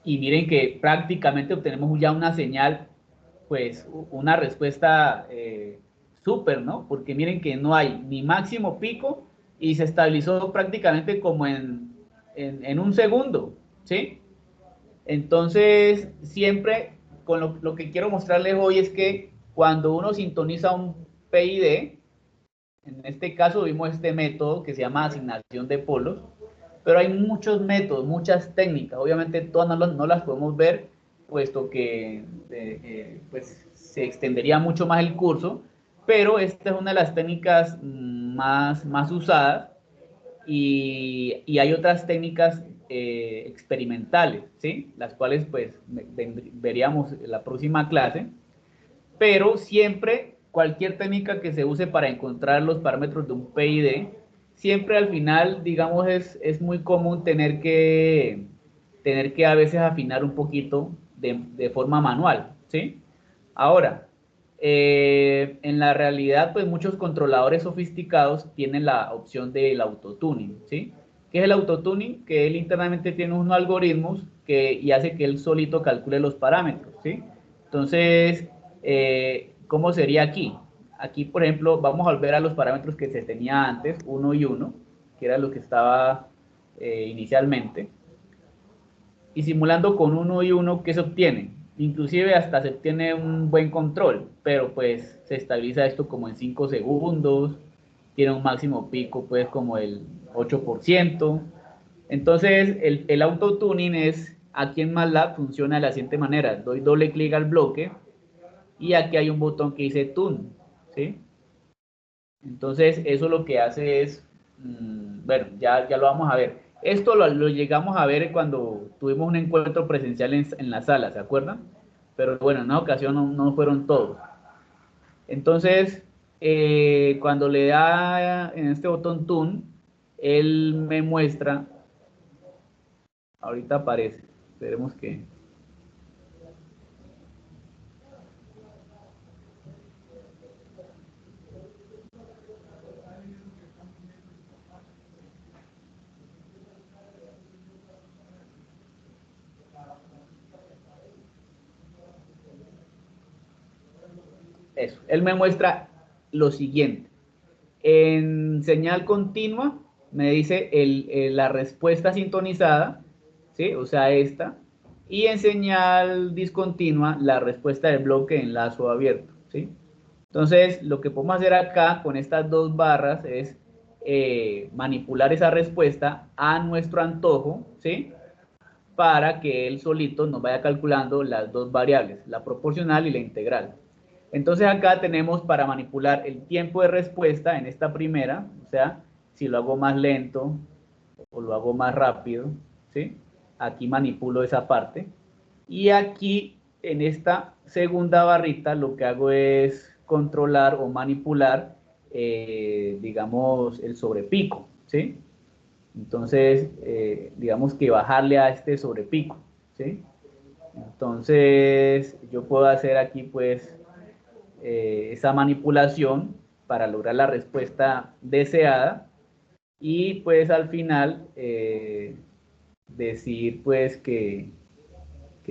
Y miren que prácticamente obtenemos ya una señal, pues una respuesta súper, ¿no? Porque miren que no hay ni máximo pico y se estabilizó prácticamente como en un segundo, ¿sí? Entonces, siempre con lo que quiero mostrarles hoy es que cuando uno sintoniza un PID, En este caso vimos este método que se llama asignación de polos, pero hay muchos métodos, muchas técnicas. Obviamente todas no las podemos ver, puesto que pues, se extendería mucho más el curso, pero esta es una de las técnicas más usadas y hay otras técnicas experimentales, ¿sí? Las cuales pues veríamos en la próxima clase, pero siempre cualquier técnica que se use para encontrar los parámetros de un PID, siempre al final, digamos, es muy común tener que a veces afinar un poquito de forma manual, ¿sí? Ahora, en la realidad, pues muchos controladores sofisticados tienen la opción del autotuning, ¿sí? ¿Qué es el autotuning? Que él internamente tiene unos algoritmos y hace que él solito calcule los parámetros, ¿sí? Entonces, ¿cómo sería aquí? Aquí, por ejemplo, vamos a volver a los parámetros que se tenía antes, 1 y 1, que era lo que estaba inicialmente. Y simulando con 1 y 1, ¿qué se obtiene? Inclusive hasta se obtiene un buen control, pero pues se estabiliza esto como en 5 segundos, tiene un máximo pico pues como el 8%. Entonces el autotuning es, aquí en MATLAB funciona de la siguiente manera: doy doble clic al bloque y aquí hay un botón que dice Tune, ¿sí? Entonces eso lo que hace es, bueno, ya lo vamos a ver. Esto lo llegamos a ver cuando tuvimos un encuentro presencial en la sala, ¿se acuerdan? Pero bueno, en una ocasión no fueron todos. Entonces, cuando le da en este botón Tune, él me muestra, ahorita aparece, esperemos que... Eso, él me muestra lo siguiente. En señal continua me dice la respuesta sintonizada, ¿sí? O sea, esta. Y en señal discontinua, la respuesta del bloque en lazo abierto, ¿sí? Entonces, lo que podemos hacer acá con estas dos barras es manipular esa respuesta a nuestro antojo, ¿sí? Para que él solito nos vaya calculando las dos variables, la proporcional y la integral. Entonces acá tenemos para manipular el tiempo de respuesta en esta primera, o sea, si lo hago más lento o lo hago más rápido, ¿sí? Aquí manipulo esa parte. Y aquí en esta segunda barrita lo que hago es controlar o manipular, digamos, el sobrepico, ¿sí? Entonces, digamos que bajarle a este sobrepico, ¿sí? Entonces, yo puedo hacer aquí, pues, esa manipulación para lograr la respuesta deseada y, pues, al final decir, pues, que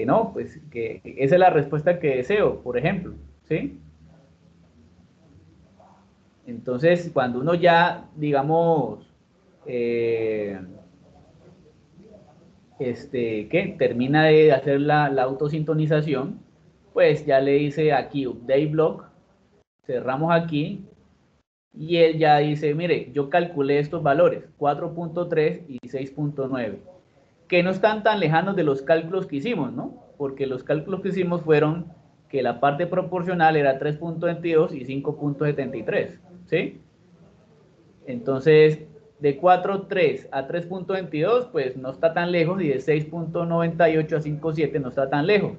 no, pues, que esa es la respuesta que deseo, por ejemplo, ¿sí? Entonces, cuando uno ya, digamos, termina de hacer la autosintonización, pues ya le dice aquí Update Block, cerramos aquí, y él ya dice, mire, yo calculé estos valores, 4.3 y 6.9, que no están tan lejanos de los cálculos que hicimos, ¿no? Porque los cálculos que hicimos fueron que la parte proporcional era 3.22 y 5.73, ¿sí? Entonces, de 4.3 a 3.22, pues no está tan lejos, y de 6.98 a 5.7 no está tan lejos.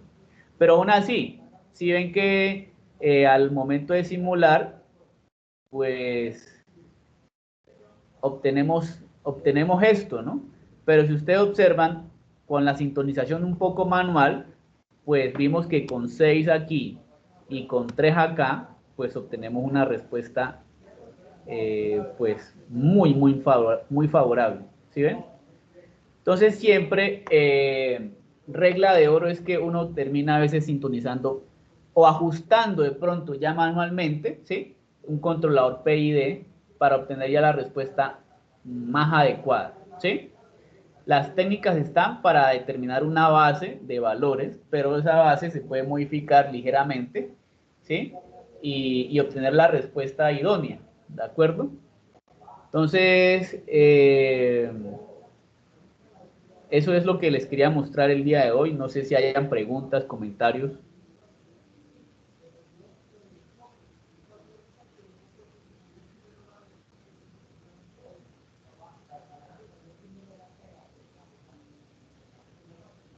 Pero aún así, si ven que al momento de simular, pues obtenemos esto, ¿no? Pero si ustedes observan, con la sintonización un poco manual, pues vimos que con 6 aquí y con 3 acá, pues obtenemos una respuesta pues muy favorable, ¿sí ven? Entonces siempre regla de oro es que uno termina a veces sintonizando o ajustando de pronto ya manualmente, ¿sí? Un controlador PID para obtener ya la respuesta más adecuada, ¿sí? Las técnicas están para determinar una base de valores, pero esa base se puede modificar ligeramente, ¿sí? Y obtener la respuesta idónea. ¿De acuerdo? Entonces, eso es lo que les quería mostrar el día de hoy. No sé si hayan preguntas, comentarios.